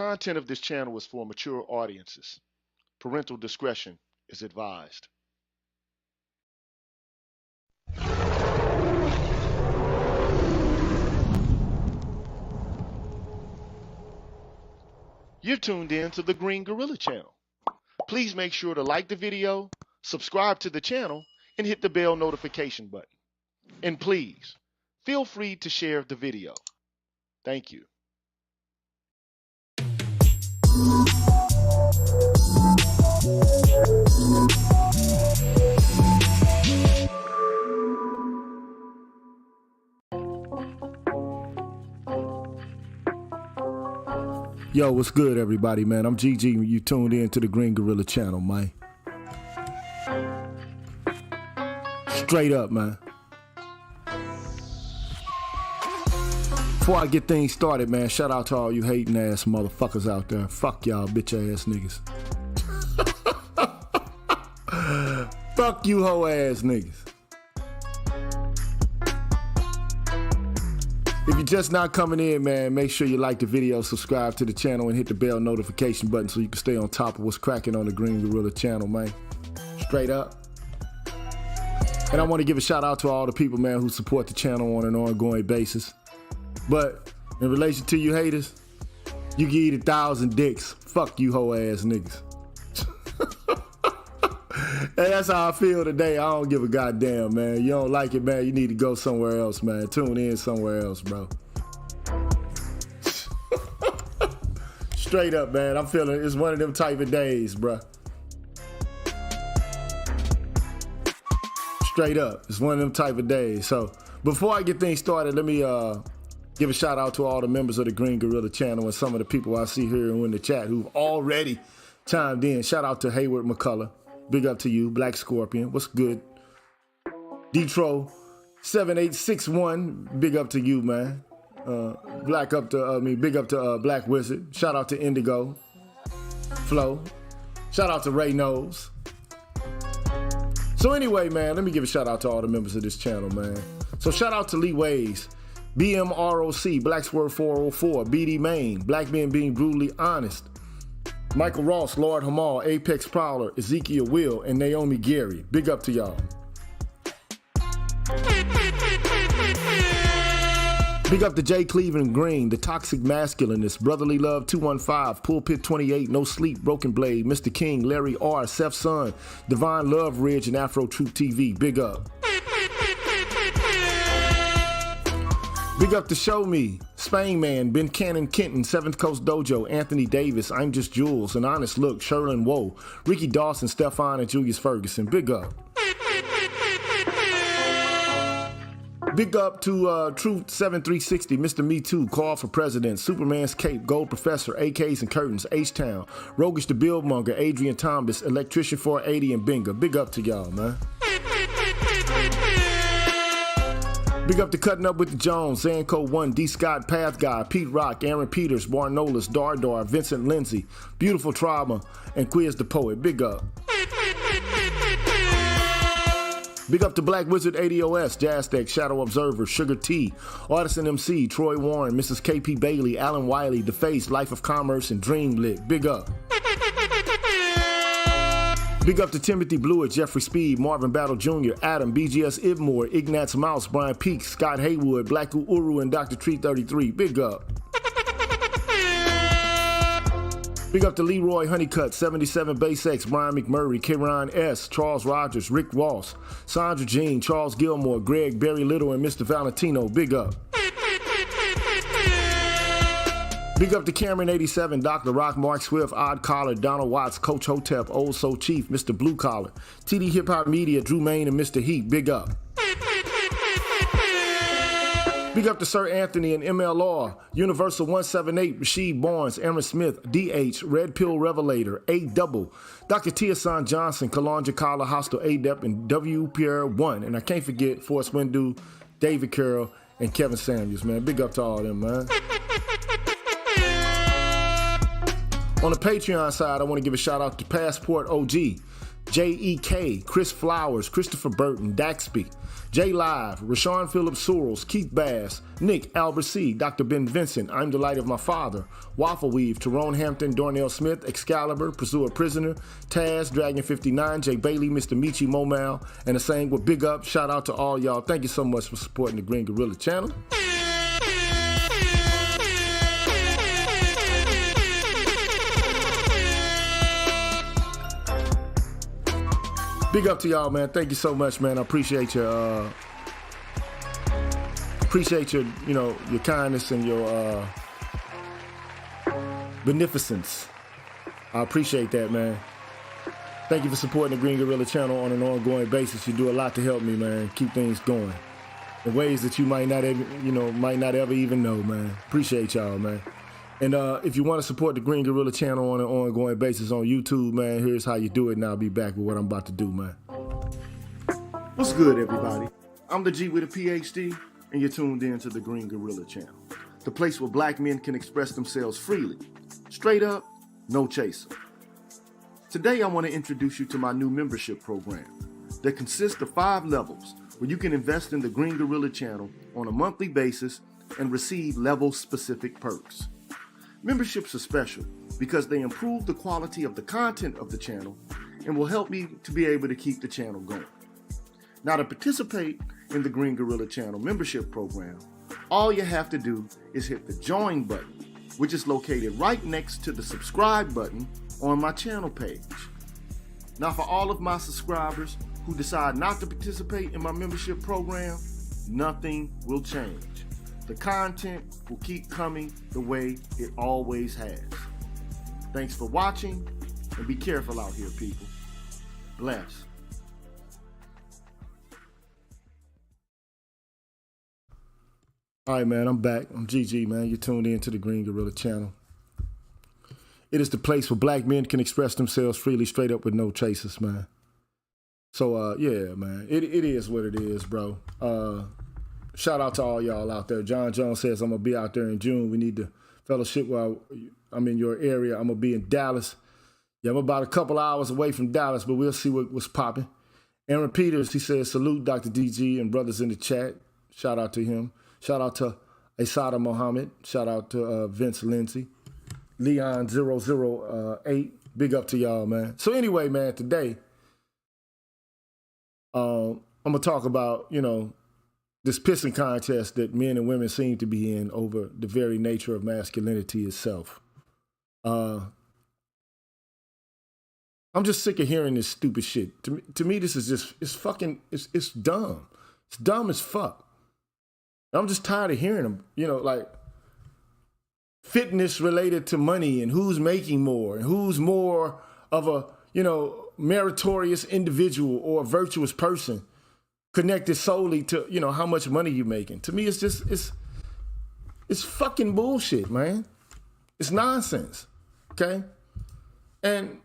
content of this channel is for mature audiences. Parental discretion is advised. You're tuned in to the Green Gorilla channel. Please make sure to like the video, subscribe to the channel, and hit the bell notification button. And please, feel free to share the video. Thank you. Yo, what's good, everybody, man? I'm GG. You tuned in to the Green Gorilla channel, man. Straight up, man. Before I get things started, man, shout out to all you hating ass motherfuckers out there. Fuck y'all bitch ass niggas. Fuck you hoe ass niggas. If you're just not coming in, man, make sure you like the video, subscribe to the channel, and hit the bell notification button so you can stay on top of what's cracking on the Green Gorilla channel, man. Straight up. And I want to give a shout out to all the people, man, who support the channel on an ongoing basis. But in relation to you haters, you can eat 1,000 dicks. Fuck you hoe ass niggas. Hey, that's how I feel today. I don't give a goddamn, man. You don't like it, man, you need to go somewhere else, man. Tune in somewhere else, bro. Straight up, man. I'm feeling it's one of them type of days, bro. Straight up. It's one of them type of days. So before I get things started, let me give a shout out to all the members of the Green Gorilla channel and some of the people I see here in the chat who've already chimed in. Shout out to Hayward McCullough. Big up to you. Black Scorpion. What's good? Detro 7861. Big up to you, man. Big up to Black Wizard. Shout out to Indigo. Flo. Shout out to Ray Knows. So anyway, man, let me give a shout out to all the members of this channel, man. So shout out to Lee Ways, BMROC, Black Swerve 404, BD Main, Black Men Being Brutally Honest, Michael Ross, Lord Hamal, Apex Prowler, Ezekiel Will, and Naomi Gary. Big up to y'all. Big up to Jay Cleveland Green, The Toxic Masculinist, Brotherly Love 215, Pulpit 28, No Sleep, Broken Blade, Mr. King, Larry R, Seth Son, Divine Love Ridge, and Afro Truth TV. Big up. Big up to Show Me, Spain Man, Ben Cannon Kenton, Seventh Coast Dojo, Anthony Davis, I'm Just Jules, An Honest Look, Sherlin Woe, Ricky Dawson, Stefan, and Julius Ferguson. Big up. Big up to Truth 7360, Mr. Me Too, Call for President, Superman's Cape, Gold Professor, AKs and Curtains, H-Town, Roguish the Billmonger, Adrian Thomas, Electrician 480, and Binga. Big up to y'all, man. Big up to Cutting Up with the Jones, Zanko 1, D. Scott, Path Guy, Pete Rock, Aaron Peters, Barnolas, Dardar, Vincent Lindsay, Beautiful Trauma, and Quiz the Poet. Big up. Big up to Black Wizard ADOS, Jazztech, Shadow Observer, Sugar T, Artisan MC, Troy Warren, Mrs. KP Bailey, Alan Wiley, The Face, Life of Commerce, and Dream Lit. Big up. Big up to Timothy Blewett, Jeffrey Speed, Marvin Battle Jr., Adam, BGS Ibmore, Ignatz Mouse, Brian Peake, Scott Haywood, Black Uru, and Dr. Tree 33. Big up. Big up to Leroy Honeycutt, 77 Base X, Brian McMurray, Kieran S., Charles Rogers, Rick Ross, Sandra Jean, Charles Gilmore, Greg, Barry Little, and Mr. Valentino. Big up. Big up to Cameron 87, Dr. Rock, Mark Swift, Odd Collar, Donald Watts, Coach Hotep, Old Soul Chief, Mr. Blue Collar, TD Hip Hop Media, Drew Main, and Mr. Heat. Big up. Big up to Sir Anthony and MLR, Universal 178, Rasheed Barnes, Aaron Smith, DH, Red Pill Revelator, A-Double, Dr. Tiasan Johnson, Kalonja Kala, Hostel ADEP, and W. Pierre 1. And I can't forget Forrest Windu, David Carroll, and Kevin Samuels, man. Big up to all of them, man. On the Patreon side, I want to give a shout out to Passport OG, J.E.K., Chris Flowers, Christopher Burton, Daxby, J Live, Rashawn Phillips Sorrells, Keith Bass, Nick, Albert C., Dr. Ben Vincent, I'm the Light of My Father, Waffle Weave, Tyrone Hampton, Darnell Smith, Excalibur, Pursuer Prisoner, Taz, Dragon 59, Jay Bailey, Mr. Michi Momal, and the saying with big up. Shout out to all y'all. Thank you so much for supporting the Green Gorilla channel. Big up to y'all, man. Thank you so much, man. I appreciate your your kindness and your beneficence. I appreciate that, man. Thank you for supporting the Green Gorilla channel on an ongoing basis. You do a lot to help me, man. Keep things going in ways that you might not ever even know, man. Appreciate y'all, man. And if you want to support the Green Gorilla channel on an ongoing basis on YouTube, man, here's how you do it, and I'll be back with what I'm about to do, man. What's good, everybody? I'm the G with a PhD, and you're tuned in to the Green Gorilla channel, the place where black men can express themselves freely, straight up, no chaser. Today, I want to introduce you to my new membership program that consists of 5 levels where you can invest in the Green Gorilla channel on a monthly basis and receive level-specific perks. Memberships are special because they improve the quality of the content of the channel and will help me to be able to keep the channel going. Now, to participate in the Green Gorilla channel membership program, all you have to do is hit the join button, which is located right next to the subscribe button on my channel page. Now, for all of my subscribers who decide not to participate in my membership program, nothing will change. The content will keep coming the way it always has. Thanks for watching, and be careful out here, people. Bless. All right, man, I'm back. I'm GG, man. You're tuned in to the Green Gorilla channel. It is the place where black men can express themselves freely, straight up with no chasers, man. So, yeah, man, it is what it is, bro. Shout out to all y'all out there. John Jones says I'm going to be out there in June. We need the fellowship while I'm in your area. I'm going to be in Dallas. Yeah, I'm about a couple hours away from Dallas, but we'll see what's popping. Aaron Peters, he says, salute Dr. DG and brothers in the chat. Shout out to him. Shout out to Asada Mohammed. Shout out to Vince Lindsay. Leon008. Big up to y'all, man. So anyway, man, today, I'm going to talk about, this pissing contest that men and women seem to be in over the very nature of masculinity itself. I'm just sick of hearing this stupid shit. To me, this is just, it's dumb. It's dumb as fuck. I'm just tired of hearing them, like fitness related to money and who's making more and who's more of a, meritorious individual or a virtuous person connected solely to, how much money you're making. To me, it's just, it's fucking bullshit, man. It's nonsense, okay? And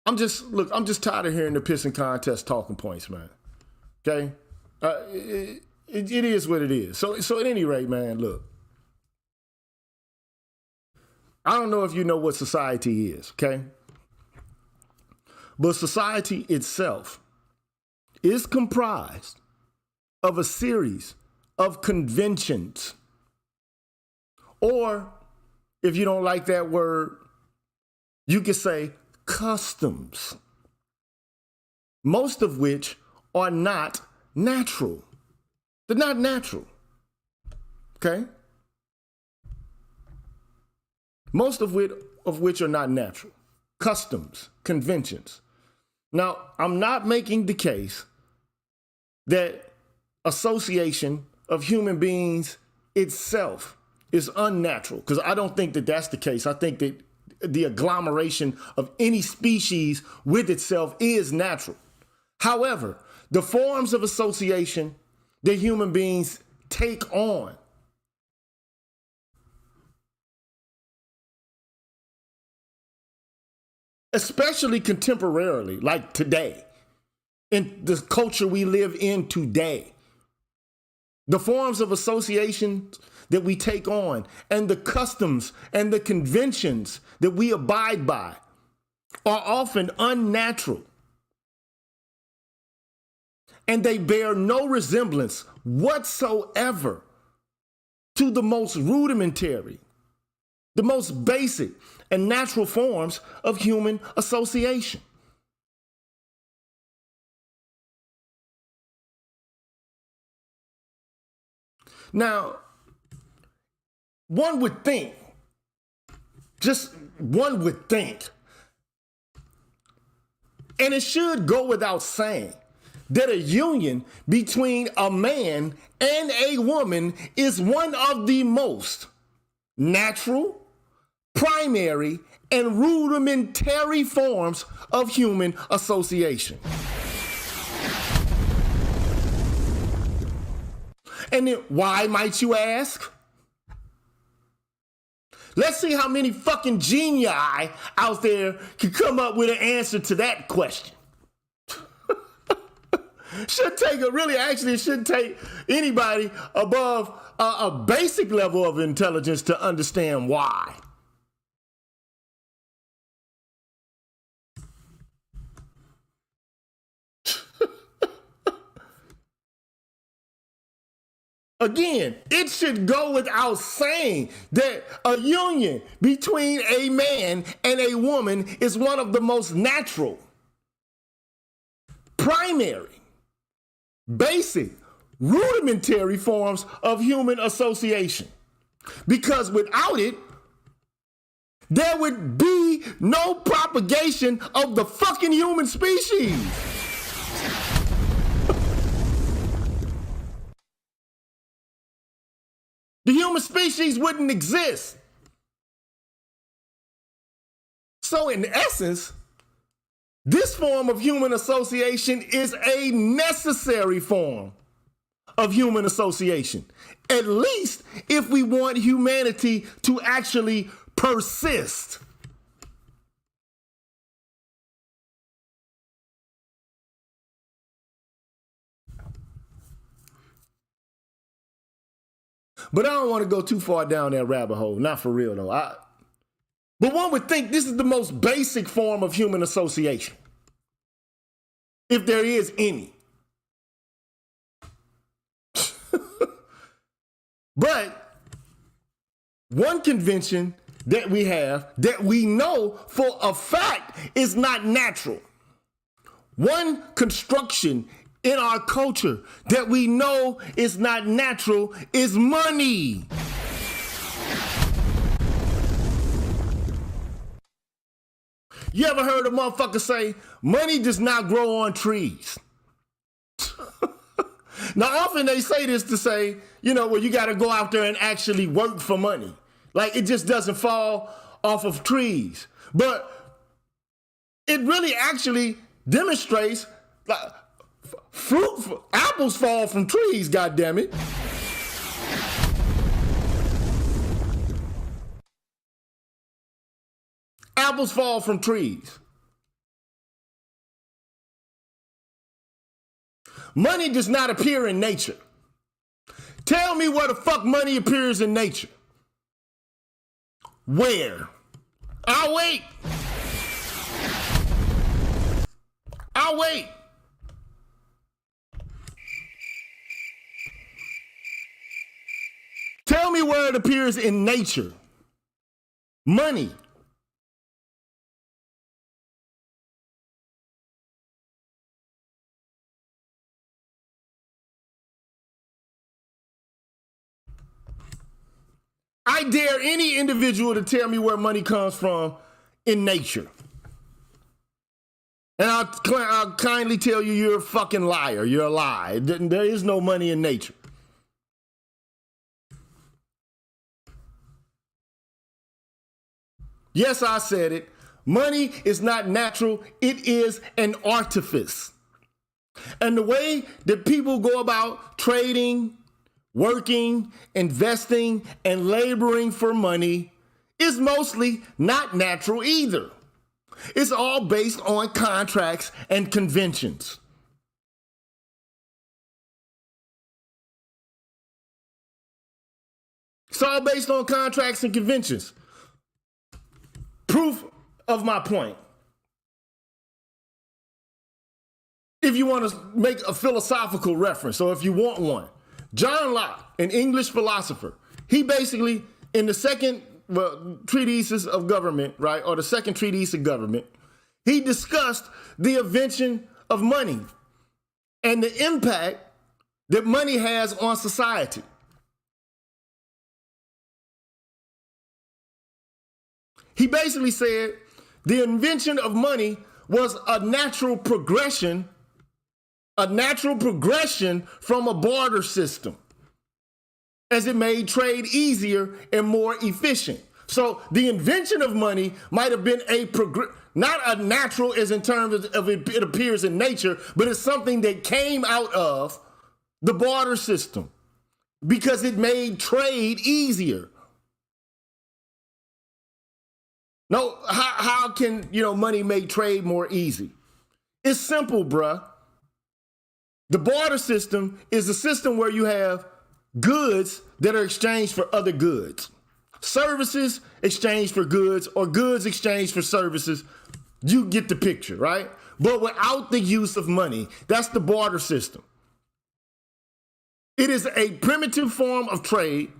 I'm just tired of hearing the pissing contest talking points, man, okay? It is what it is. So at any rate, man, look. I don't know if you know what society is, okay? But society itself is comprised of a series of conventions, or if you don't like that word, you could say customs, most of which are not natural. They're not natural, okay? Most of which are not natural. Customs, conventions. Now, I'm not making the case that association of human beings itself is unnatural, because I don't think that that's the case. I think that the agglomeration of any species with itself is natural. However, the forms of association that human beings take on especially contemporarily, like today, in the culture we live in today, the forms of association that we take on and the customs and the conventions that we abide by are often unnatural, and they bear no resemblance whatsoever to the most rudimentary, the most basic and natural forms of human association. Now, one would think, and it should go without saying, that a union between a man and a woman is one of the most natural, primary, and rudimentary forms of human association. And then why, might you ask? Let's see how many fucking genii out there can come up with an answer to that question. It shouldn't take anybody above a basic level of intelligence to understand why. Again, it should go without saying that a union between a man and a woman is one of the most natural, primary, basic, rudimentary forms of human association. Because without it, there would be no propagation of the fucking human species. The human species wouldn't exist. So in essence, this form of human association is a necessary form of human association, at least if we want humanity to actually persist. But I don't want to go too far down that rabbit hole, not for real though. But one would think this is the most basic form of human association, if there is any. But one convention that we have that we know for a fact is not natural, one construction in our culture that we know is not natural is money. You ever heard a motherfucker say, money does not grow on trees? Now, often they say this to say, well, you got to go out there and actually work for money. Like, it just doesn't fall off of trees. But it really actually demonstrates, like, apples fall from trees, goddammit. Apples fall from trees. Money does not appear in nature. Tell me where the fuck money appears in nature. Where? I'll wait. Tell me where it appears in nature. Money. I dare any individual to tell me where money comes from in nature. And I'll kindly tell you you're a fucking liar. You're a lie. There is no money in nature. Yes, I said it. Money is not natural. It is an artifice. And the way that people go about trading, working, investing, and laboring for money is mostly not natural either. It's all based on contracts and conventions. It's all based on contracts and conventions. Proof of my point. if you want to make a philosophical reference, or if you want one, John Locke, an English philosopher, he basically, in the second treatise of government, right, or the second treatise of government, he discussed the invention of money and the impact that money has on society. He basically said the invention of money was a natural progression from a barter system, as it made trade easier and more efficient. So the invention of money might have been not a natural as in terms of it appears in nature, but it's something that came out of the barter system because it made trade easier. No, how can, money make trade more easy? It's simple, bruh. The barter system is a system where you have goods that are exchanged for other goods. Services exchanged for goods, or goods exchanged for services. You get the picture, right? But without the use of money. That's the barter system. It is a primitive form of trade,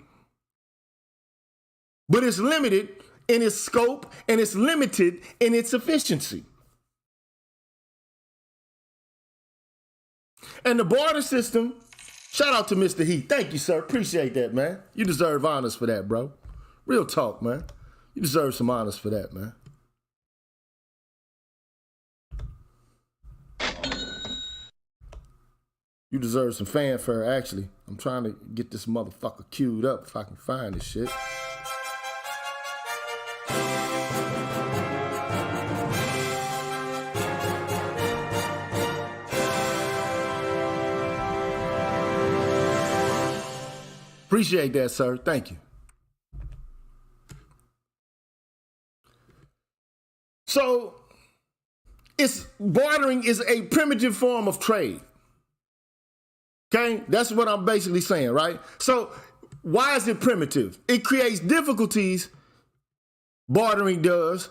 but it's limited in its scope and it's limited in its efficiency. And the barter system, shout out to Mr. Heath. Thank you, sir. Appreciate that, man. You deserve honors for that, bro. Real talk, man. You deserve some honors for that, man. You deserve some fanfare, actually. I'm trying to get this motherfucker queued up if I can find this shit. Appreciate that, sir. Thank you. So, bartering is a primitive form of trade. Okay? That's what I'm basically saying, right? So, why is it primitive? It creates difficulties, bartering does,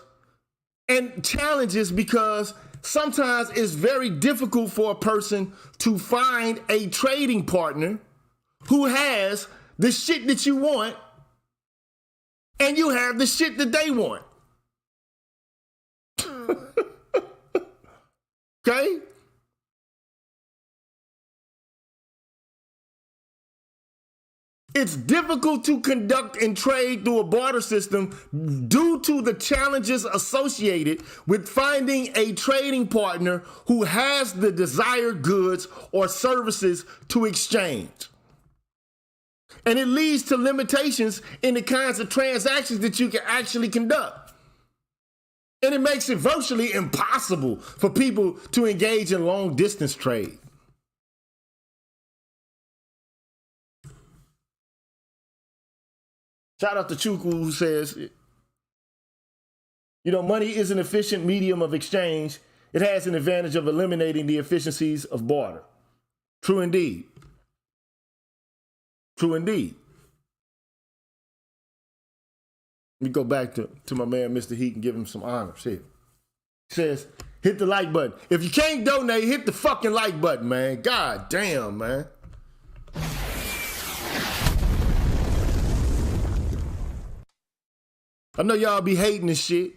and challenges because sometimes it's very difficult for a person to find a trading partner who has the shit that you want and you have the shit that they want. Okay? It's difficult to conduct and trade through a barter system due to the challenges associated with finding a trading partner who has the desired goods or services to exchange. And it leads to limitations in the kinds of transactions that you can actually conduct. And it makes it virtually impossible for people to engage in long distance trade. Shout out to Chuku who says, money is an efficient medium of exchange. It has an advantage of eliminating the efficiencies of barter. True indeed. True indeed. Let me go back to my man, Mr. Heat, and give him some honors here. He says, hit the like button. If you can't donate, hit the fucking like button, man. God damn, man. I know y'all be hating this shit.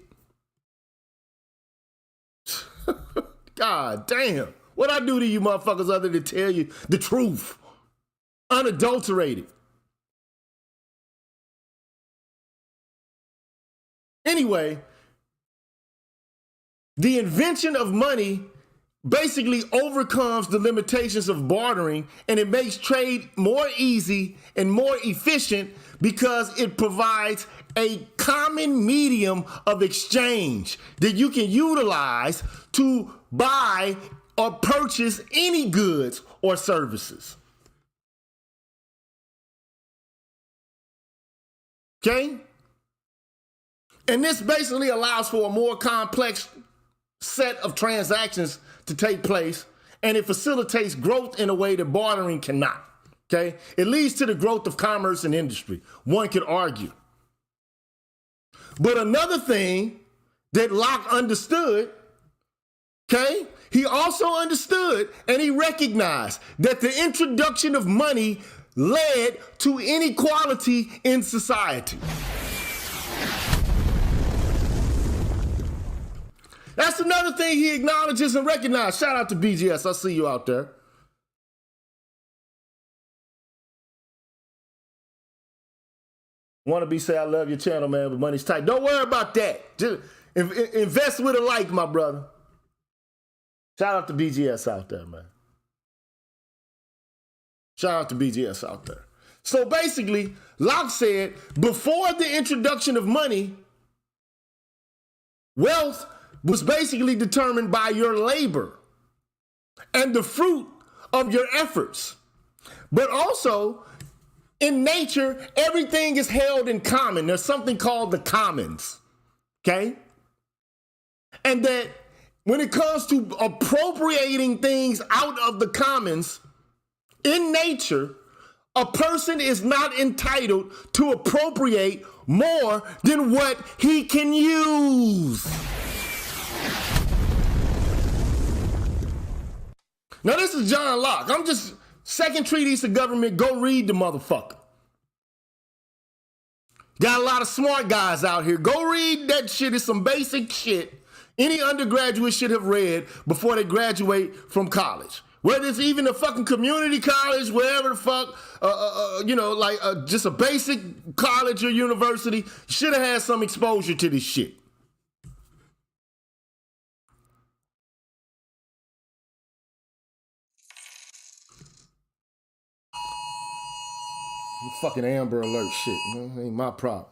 God damn. What I do to you motherfuckers other than tell you the truth? Unadulterated. Anyway, the invention of money basically overcomes the limitations of bartering, and it makes trade more easy and more efficient because it provides a common medium of exchange that you can utilize to buy or purchase any goods or services. Okay? And this basically allows for a more complex set of transactions to take place, and it facilitates growth in a way that bartering cannot. Okay? It leads to the growth of commerce and industry. One could argue. But another thing that Locke understood, okay, he also understood and he recognized that the introduction of money led to inequality in society. That's another thing he acknowledges and recognizes. Shout out to BGS. I see you out there. Wannabe say, I love your channel, man, but money's tight. Don't worry about that. Just invest with a like, my brother. Shout out to BGS out there, man. Shout out to BGS out there. So basically, Locke said, before the introduction of money, wealth was basically determined by your labor and the fruit of your efforts. But also, in nature, everything is held in common. There's something called the commons, okay? And that when it comes to appropriating things out of the commons, in nature, a person is not entitled to appropriate more than what he can use. Now, this is John Locke. I'm just second treatise of government. Go read the motherfucker. Got a lot of smart guys out here. Go read that shit. It's some basic shit any undergraduate should have read before they graduate from college. Whether it's even a fucking community college, wherever the fuck, just a basic college or university, should have had some exposure to this shit. Fucking Amber Alert shit, man. Ain't my problem.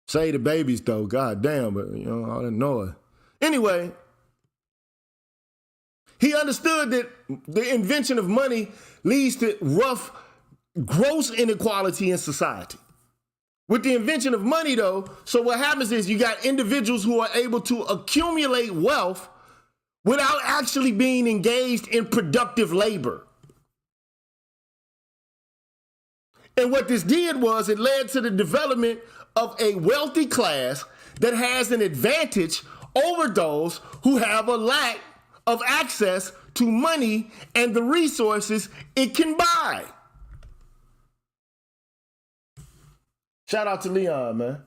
Say the babies though, goddamn, but all that noise. Anyway, he understood that the invention of money leads to rough, gross inequality in society. With the invention of money though, so what happens is you got individuals who are able to accumulate wealth without actually being engaged in productive labor. And what this did was it led to the development of a wealthy class that has an advantage over those who have a lack of access to money and the resources it can buy. Shout out to Leon, man,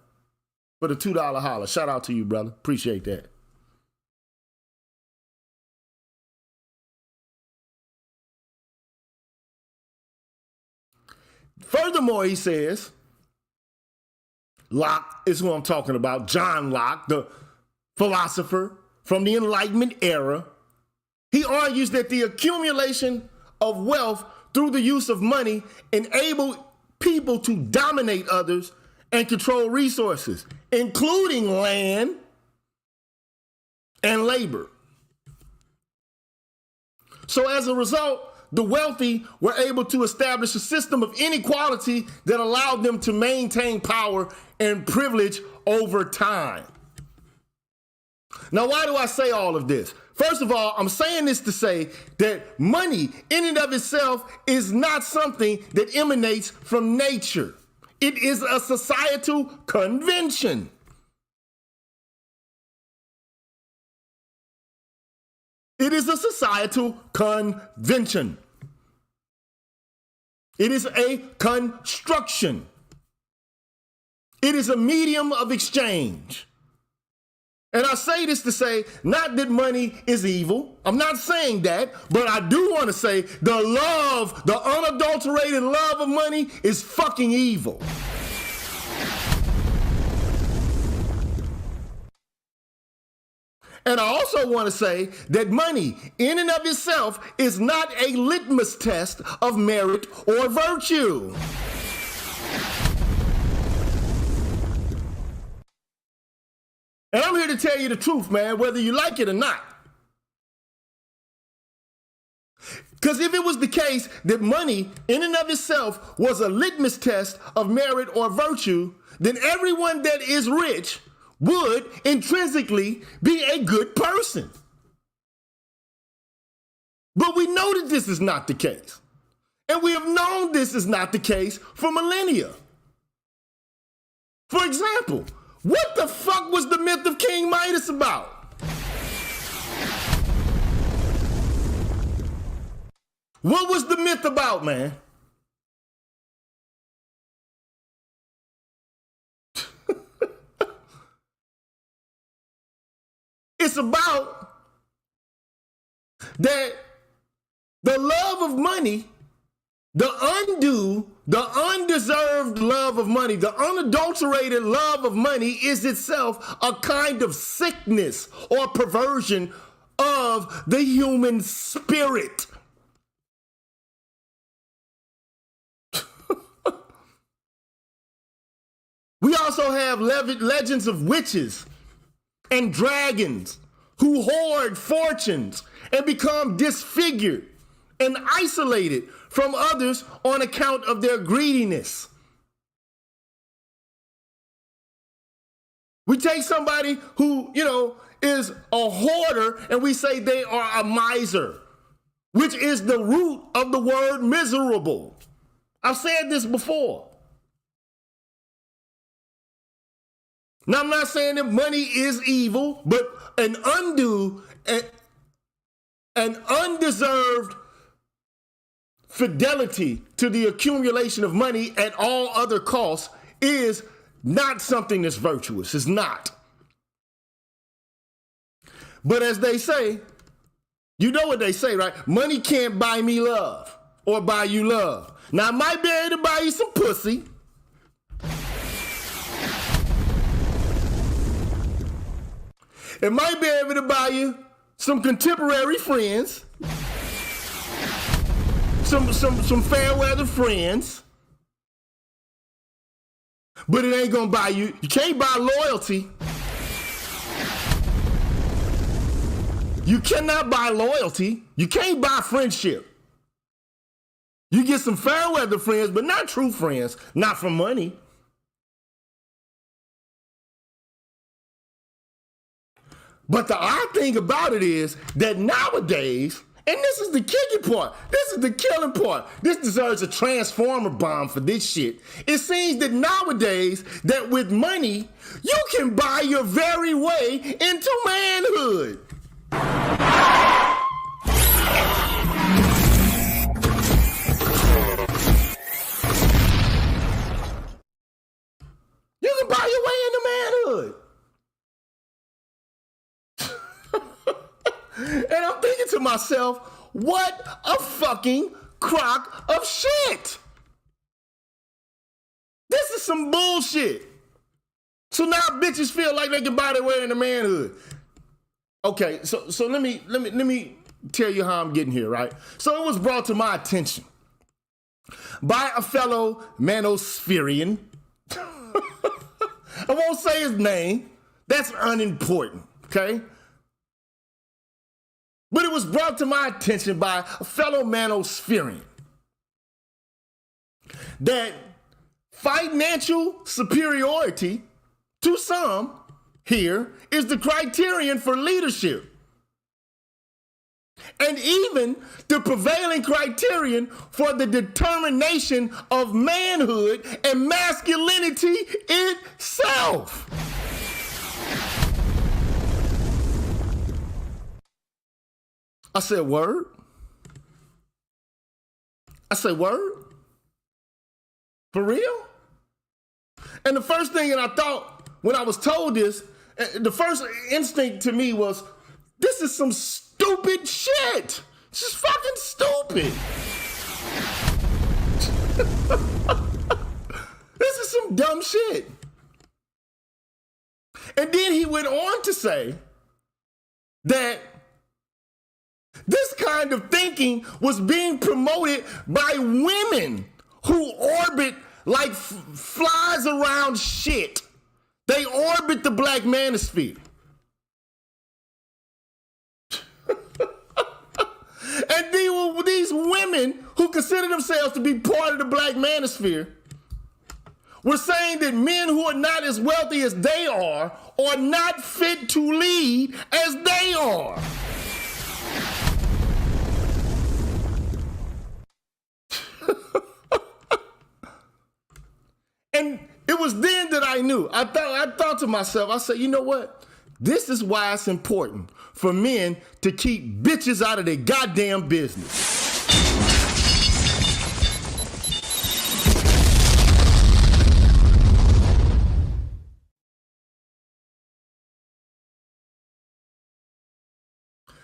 for the $2 holler. Shout out to you, brother. Appreciate that. Furthermore, he says, Locke is who I'm talking about, John Locke, the philosopher from the Enlightenment era. He argues that the accumulation of wealth through the use of money enabled people to dominate others and control resources, including land and labor. So as a result, the wealthy were able to establish a system of inequality that allowed them to maintain power and privilege over time. Now, why do I say all of this? First of all, I'm saying this to say that money in and of itself is not something that emanates from nature. It is a societal convention. It is a societal convention. It is a construction. It is a medium of exchange. And I say this to say, not that money is evil. I'm not saying that, but I do want to say the unadulterated love of money is fucking evil. And I also want to say that money in and of itself is not a litmus test of merit or virtue. And I'm here to tell you the truth, man, whether you like it or not. Because if it was the case that money in and of itself was a litmus test of merit or virtue, then everyone that is rich would intrinsically be a good person. But we know that this is not the case. And we have known this is not the case for millennia. For example, What the fuck was the myth of King Midas about? What was the myth about, man? It's about that the love of money, the undeserved love of money, the unadulterated love of money is itself a kind of sickness or perversion of the human spirit. We also have legends of witches and dragons who hoard fortunes and become disfigured and isolated from others on account of their greediness. We take somebody who, is a hoarder and we say they are a miser, which is the root of the word miserable. I've said this before. Now, I'm not saying that money is evil, but an undeserved fidelity to the accumulation of money at all other costs is not something that's virtuous. It's not. But as they say, you know what they say, right? Money can't buy me love or buy you love. Now, I might be able to buy you some pussy. It might be able to buy you some contemporary friends, some fair weather friends, but it ain't gonna buy you. You can't buy loyalty. You cannot buy loyalty. You can't buy friendship. You get some fair weather friends, but not true friends, not for money. But the odd thing about it is that nowadays, and this is the kicking part, this is the killing part, this deserves a transformer bomb for this shit. It seems that nowadays, that with money, you can buy your very way into manhood. You can buy your way into manhood. And I'm thinking to myself, what a fucking crock of shit. This is some bullshit. So now bitches feel like they can buy their way into manhood. Okay, so let me tell you how I'm getting here, right? So it was brought to my attention by a fellow manospherian. I won't say his name. That's unimportant, okay? But it was brought to my attention by a fellow manospherian that financial superiority to some here is the criterion for leadership. And even the prevailing criterion for the determination of manhood and masculinity itself. I said, word? I said, word? For real? And the first thing that I thought when I was told this, the first instinct to me was, this is some stupid shit. It's just fucking stupid. This is some dumb shit. And then he went on to say that this kind of thinking was being promoted by women who orbit like flies around shit. They orbit the black manosphere. And these women who consider themselves to be part of the black manosphere were saying that men who are not as wealthy as they are not fit to lead as they are. And It was then that I knew. I thought to myself, I said, you know what? This is why it's important for men to keep bitches out of their goddamn business.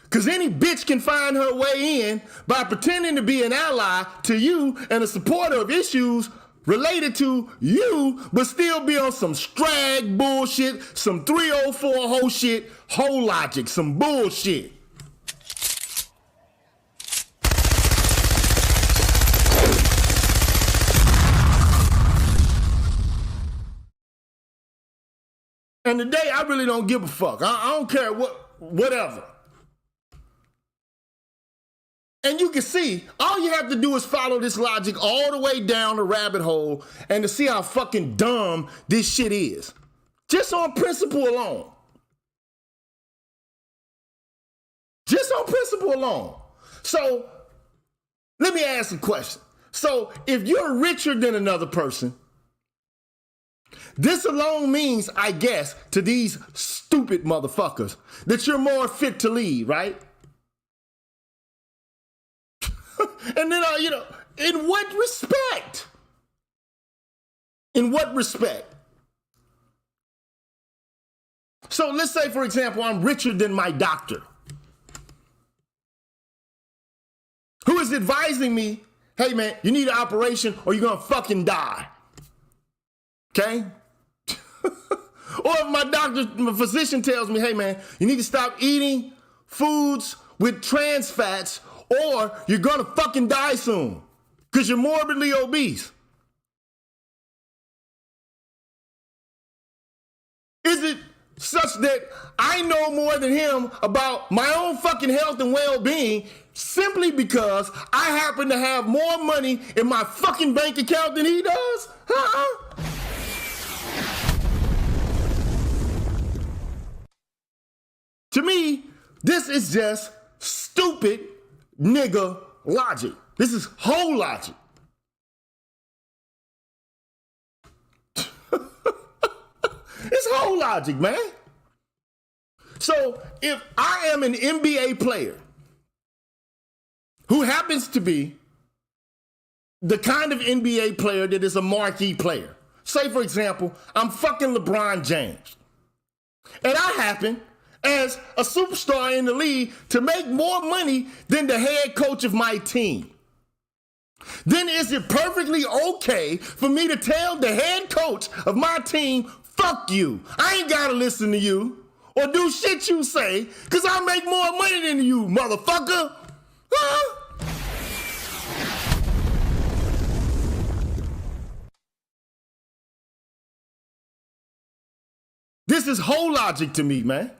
Because any bitch can find her way in by pretending to be an ally to you and a supporter of issues related to you, but still be on some strag bullshit, some 304 whole shit, whole logic, some bullshit. And today, I really don't give a fuck. I don't care whatever. And you can see, all you have to do is follow this logic all the way down the rabbit hole and to see how fucking dumb this shit is. Just on principle alone. Just on principle alone. So, let me ask a question. So, if you're richer than another person, this alone means, I guess, to these stupid motherfuckers, that you're more fit to lead, right? And then, in what respect? In what respect? So let's say, for example, I'm richer than my doctor, who is advising me, hey man, you need an operation or you're gonna fucking die. Okay? Or if my physician tells me, hey man, you need to stop eating foods with trans fats or you're gonna fucking die soon because you're morbidly obese. Is it such that I know more than him about my own fucking health and well-being simply because I happen to have more money in my fucking bank account than he does? To me, this is just stupid nigga logic. This is whole logic. It's whole logic, man. So if I am an NBA player who happens to be the kind of NBA player that is a marquee player, say for example, I'm fucking LeBron James, and I happen as a superstar in the league to make more money than the head coach of my team, then is it perfectly okay for me to tell the head coach of my team, fuck you, I ain't gotta listen to you or do shit you say because I make more money than you, motherfucker? Huh? This is whole logic to me, man.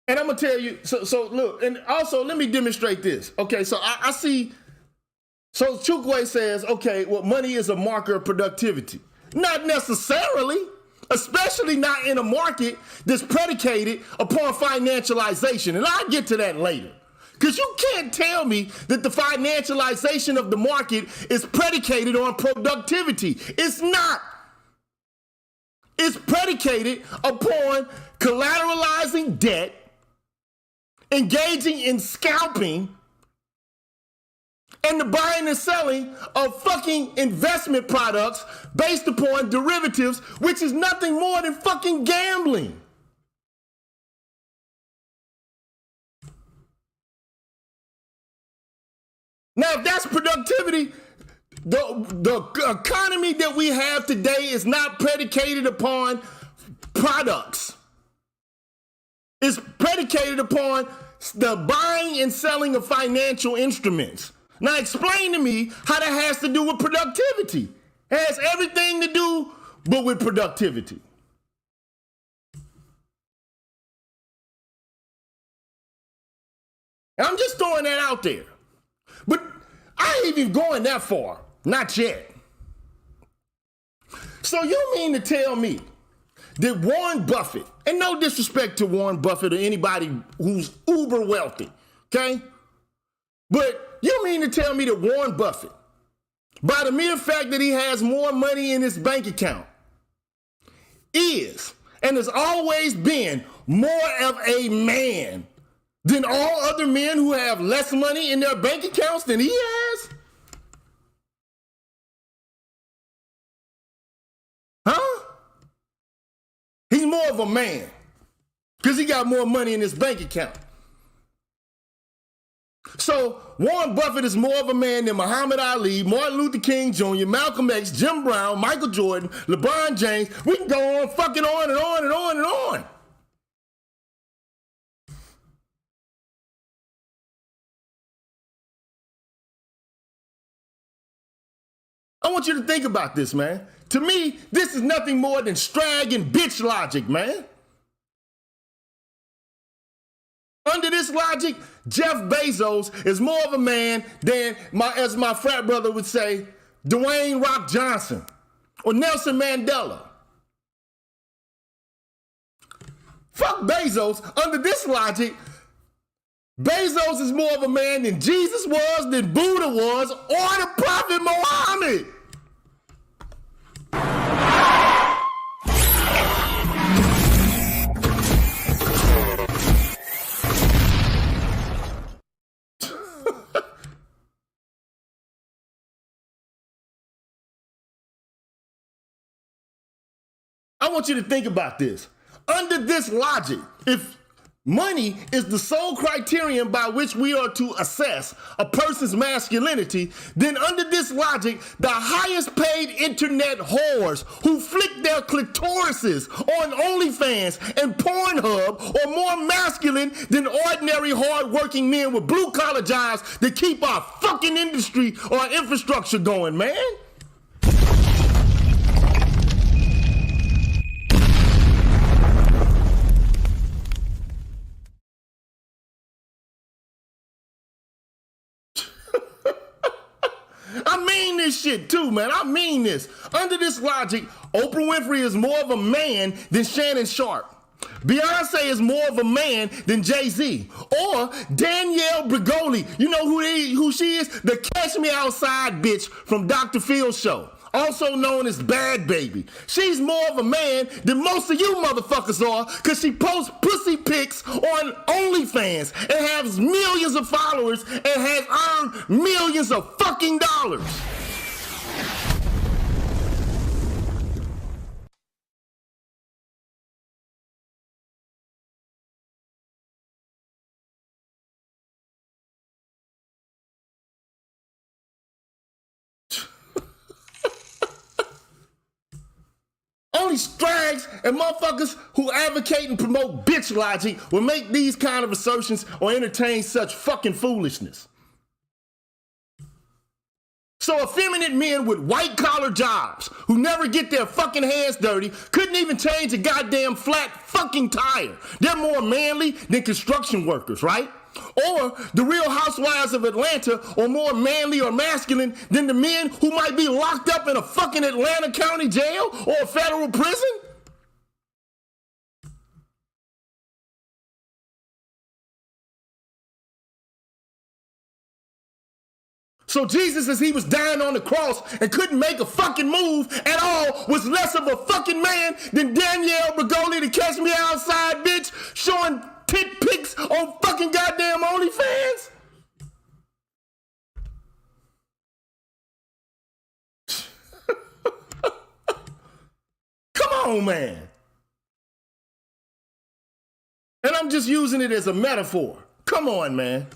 And I'm gonna tell you, so look, and also let me demonstrate this. Okay, so I see, so Chukwe says, okay, well, money is a marker of productivity. Not necessarily, especially not in a market that's predicated upon financialization. And I'll get to that later. Because you can't tell me that the financialization of the market is predicated on productivity. It's not. It's predicated upon collateralizing debt, engaging in scalping, and the buying and selling of fucking investment products based upon derivatives, which is nothing more than fucking gambling. Now, if that's productivity, the economy that we have today is not predicated upon products. It's predicated upon the buying and selling of financial instruments. Now explain to me how that has to do with productivity. It has everything to do but with productivity. And I'm just throwing that out there. But I ain't even going that far. Not yet. So you mean to tell me that Warren Buffett, and no disrespect to Warren Buffett or anybody who's uber wealthy, okay? But you mean to tell me that Warren Buffett, by the mere fact that he has more money in his bank account, is and has always been more of a man than all other men who have less money in their bank accounts than he has? Huh? He's more of a man because he got more money in his bank account. So Warren Buffett is more of a man than Muhammad Ali, Martin Luther King Jr., Malcolm X, Jim Brown, Michael Jordan, LeBron James. We can go on fucking on and on and on and on. I want you to think about this, man. To me, this is nothing more than strag and bitch logic, man. Under this logic, Jeff Bezos is more of a man than, as my frat brother would say, Dwayne Rock Johnson or Nelson Mandela. Fuck Bezos. Under this logic, Bezos is more of a man than Jesus was, than Buddha was, or the Prophet Muhammad. I want you to think about this. Under this logic, if money is the sole criterion by which we are to assess a person's masculinity, then under this logic, the highest paid internet whores who flick their clitorises on OnlyFans and Pornhub are more masculine than ordinary hard-working men with blue-collar jobs that keep our fucking industry or infrastructure going, man. I mean this shit too, man. I mean this. Under this logic, Oprah Winfrey is more of a man than Shannon Sharp. Beyonce is more of a man than Jay-Z. Or Danielle Bregoli. You know who she is? The Catch Me Outside bitch from Dr. Phil's show. Also known as Bad Baby. She's more of a man than most of you motherfuckers are because she posts pussy pics on OnlyFans and has millions of followers and has earned millions of fucking dollars. Only strags and motherfuckers who advocate and promote bitch logic will make these kind of assertions or entertain such fucking foolishness. So effeminate men with white collar jobs who never get their fucking hands dirty couldn't even change a goddamn flat fucking tire. They're more manly than construction workers, right? Or the Real Housewives of Atlanta are more manly or masculine than the men who might be locked up in a fucking Atlanta County jail or a federal prison? So Jesus, as he was dying on the cross and couldn't make a fucking move at all, was less of a fucking man than Danielle Bregoli, the Catch Me Outside bitch, showing tit pics on fucking goddamn OnlyFans? Come on, man. And I'm just using it as a metaphor. Come on, man.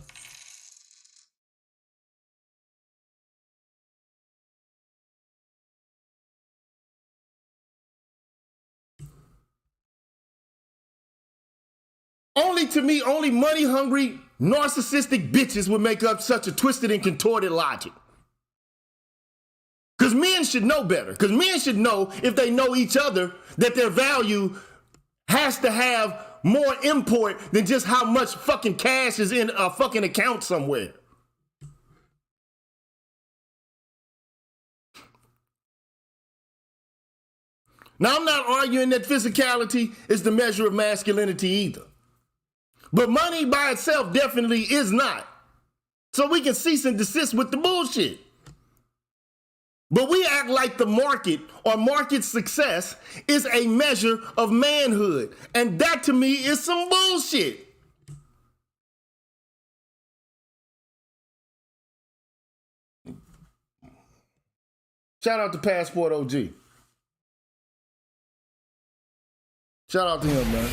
To me, only money-hungry, narcissistic bitches would make up such a twisted and contorted logic. Because men should know better. Because men should know, if they know each other, that their value has to have more import than just how much fucking cash is in a fucking account somewhere. Now, I'm not arguing that physicality is the measure of masculinity either. But money by itself definitely is not. So we can cease and desist with the bullshit. But we act like the market or market success is a measure of manhood. And that to me is some bullshit. Shout out to Passport OG. Shout out to him, man.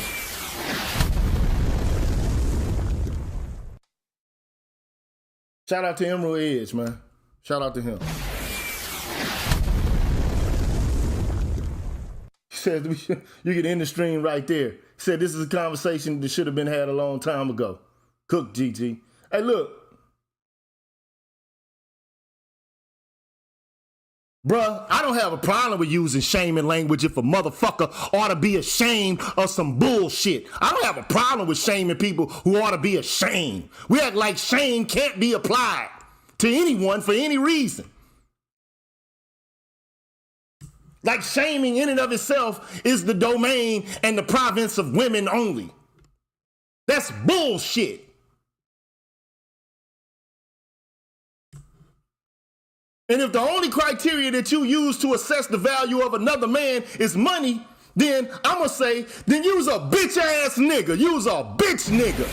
Shout out to Emerald Edge, man. Shout out to him. He said, you can end the stream right there. He said, this is a conversation that should have been had a long time ago. Cook GG. Hey, look. Bruh, I don't have a problem with using shaming language if a motherfucker ought to be ashamed of some bullshit. I don't have a problem with shaming people who ought to be ashamed. We act like shame can't be applied to anyone for any reason. Like shaming in and of itself is the domain and the province of women only. That's bullshit. And if the only criteria that you use to assess the value of another man is money, then I'm going to say, then you's a bitch ass nigga. You's a bitch nigga.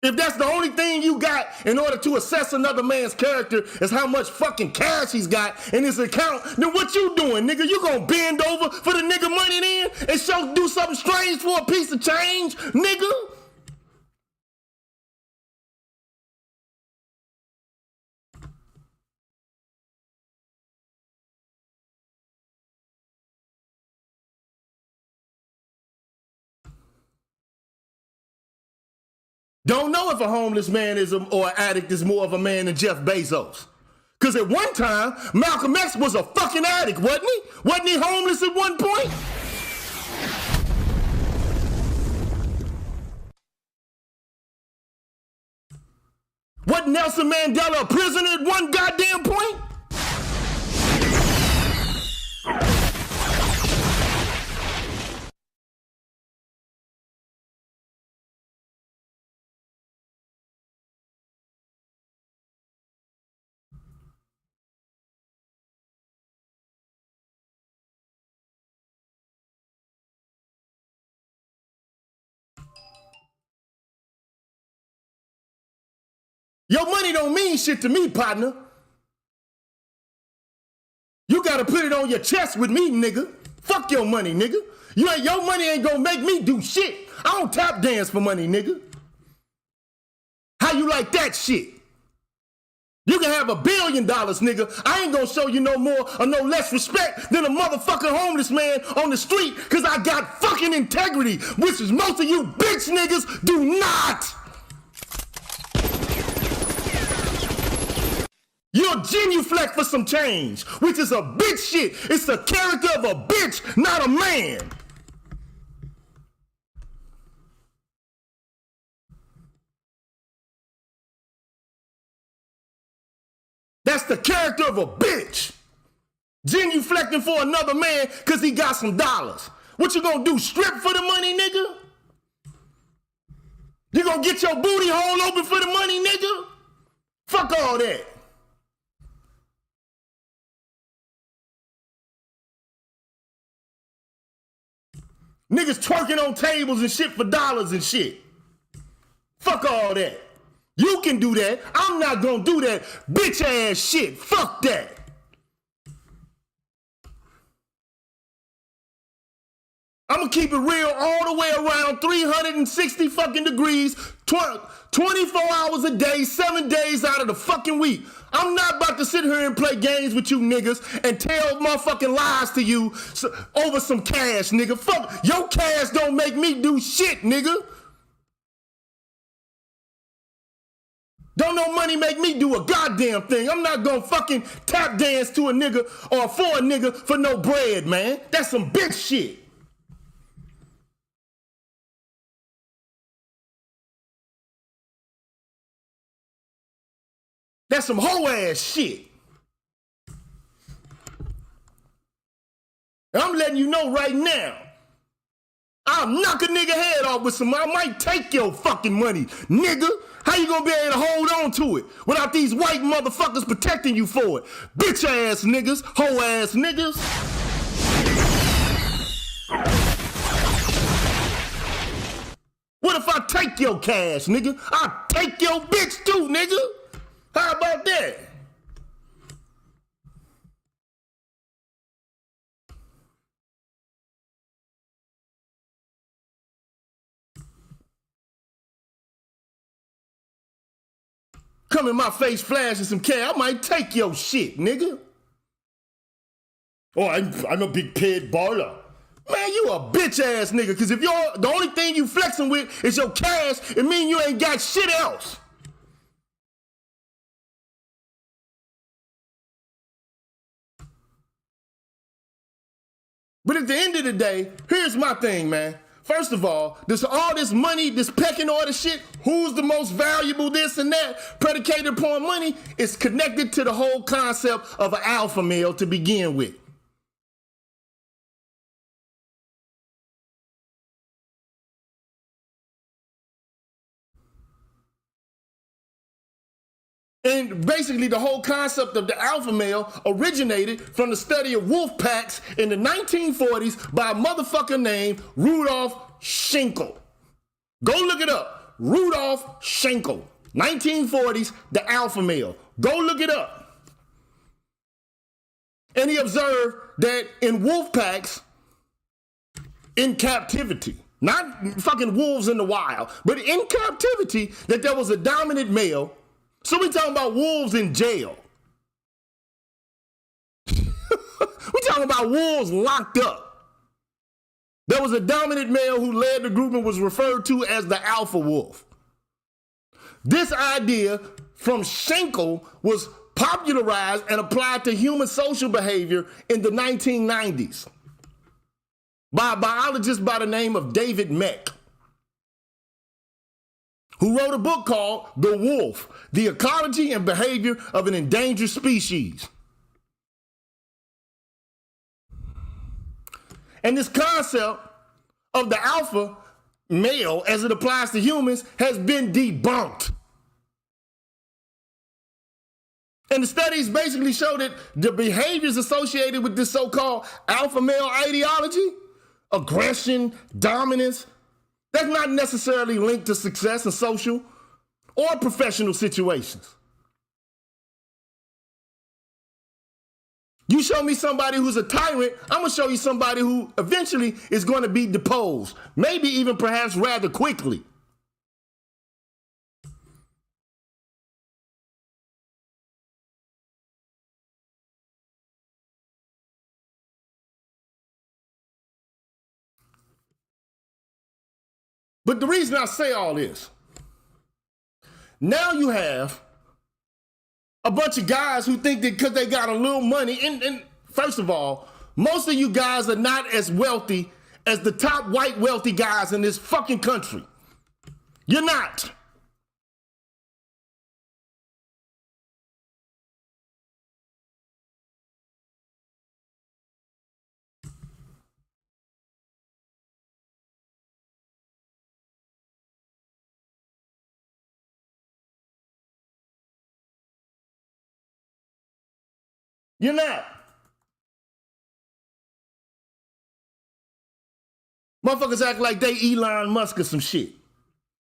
If that's the only thing you got in order to assess another man's character is how much fucking cash he's got in his account, then what you doing, nigga? You gonna bend over for the nigga money then and do something strange for a piece of change, nigga? Don't know if a homeless man or an addict is more of a man than Jeff Bezos. Because at one time, Malcolm X was a fucking addict, wasn't he? Wasn't he homeless at one point? Wasn't Nelson Mandela a prisoner at one goddamn point? Your money don't mean shit to me, partner. You gotta put it on your chest with me, nigga. Fuck your money, nigga. Your money ain't gonna make me do shit. I don't tap dance for money, nigga. How you like that shit? You can have $1 billion, nigga. I ain't gonna show you no more or no less respect than a motherfucking homeless man on the street because I got fucking integrity, which is most of you bitch niggas do not. You're genuflect for some change, which is a bitch shit. It's the character of a bitch, not a man. That's the character of a bitch. Genuflecting for another man because he got some dollars. What you gonna do, strip for the money, nigga? You gonna get your booty hole open for the money, nigga? Fuck all that. Niggas twerking on tables and shit for dollars and shit. Fuck all that. You can do that. I'm not gonna do that bitch ass shit. Fuck that. I'm gonna keep it real all the way around 360 fucking degrees, 24 hours a day, 7 days out of the fucking week. I'm not about to sit here and play games with you niggas and tell motherfucking lies to you over some cash, nigga. Fuck, your cash don't make me do shit, nigga. Don't no money make me do a goddamn thing. I'm not gonna fucking tap dance to a nigga or for a nigga for no bread, man. That's some bitch shit. That's some hoe ass shit. And I'm letting you know right now, I'll knock a nigga head off with some, I might take your fucking money, nigga. How you gonna be able to hold on to it without these white motherfuckers protecting you for it? Bitch ass niggas, hoe ass niggas. What if I take your cash, nigga? I'll take your bitch too, nigga. How about that? Come in my face flashing some cash, I might take your shit, nigga. Oh, I'm a big paid baller. Man, you a bitch ass nigga, cause if you're the only thing you flexing with is your cash, it mean you ain't got shit else. But at the end of the day, here's my thing, man. First of all this money, this pecking order shit, who's the most valuable, this and that, predicated upon money, is connected to the whole concept of an alpha male to begin with. And basically the whole concept of the alpha male originated from the study of wolf packs in the 1940s by a motherfucker named Rudolf Schenkel. Go look it up. Rudolf Schenkel. 1940s, the alpha male. Go look it up. And he observed that in wolf packs, in captivity, not fucking wolves in the wild, but in captivity, that there was a dominant male. So we talking about wolves in jail. We talking about wolves locked up. There was a dominant male who led the group and was referred to as the alpha wolf. This idea from Schenkel was popularized and applied to human social behavior in the 1990s by a biologist by the name of David Meck, who wrote a book called The Wolf, The Ecology and Behavior of an Endangered Species. And this concept of the alpha male, as it applies to humans, has been debunked. And the studies basically show that the behaviors associated with this so-called alpha male ideology, aggression, dominance, that's not necessarily linked to success in social or professional situations. You show me somebody who's a tyrant, I'm gonna show you somebody who eventually is going to be deposed, maybe even perhaps rather quickly. But the reason I say all this, now you have a bunch of guys who think that because they got a little money, and first of all, most of you guys are not as wealthy as the top white wealthy guys in this fucking country. You're not. You're not. Motherfuckers act like they Elon Musk or some shit.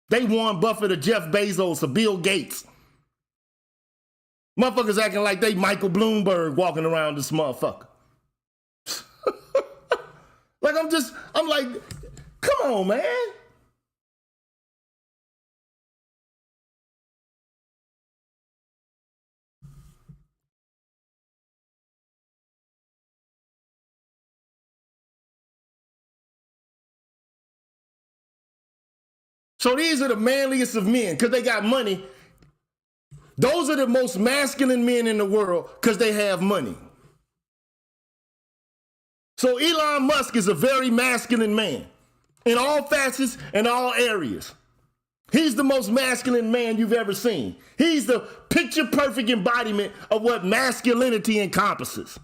They Warren Buffett or Jeff Bezos or Bill Gates. Motherfuckers acting like they Michael Bloomberg walking around this motherfucker. Like I'm like, come on, man. So these are the manliest of men because they got money. Those are the most masculine men in the world because they have money. So Elon Musk is a very masculine man in all facets and all areas. He's the most masculine man you've ever seen. He's the picture perfect embodiment of what masculinity encompasses.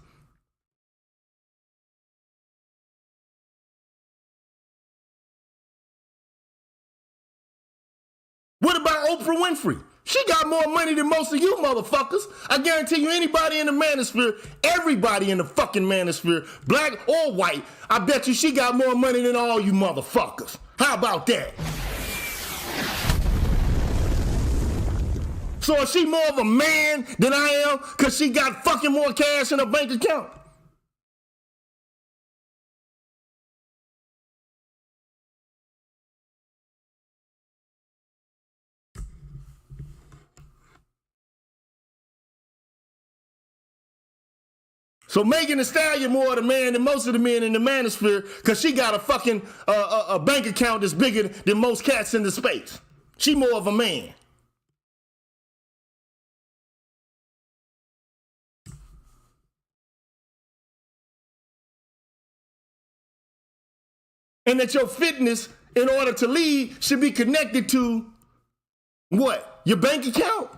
about Oprah Winfrey? She got more money than most of you motherfuckers. I guarantee you, anybody in the manosphere, everybody in the fucking manosphere, black or white, I bet you she got more money than all you motherfuckers. How about that? So is she more of a man than I am because she got fucking more cash in her bank account? So Megan Thee Stallion more of the man than most of the men in the manosphere because she got a fucking a bank account that's bigger than most cats in the space. She more of a man. And that your fitness, in order to lead, should be connected to what? Your bank account?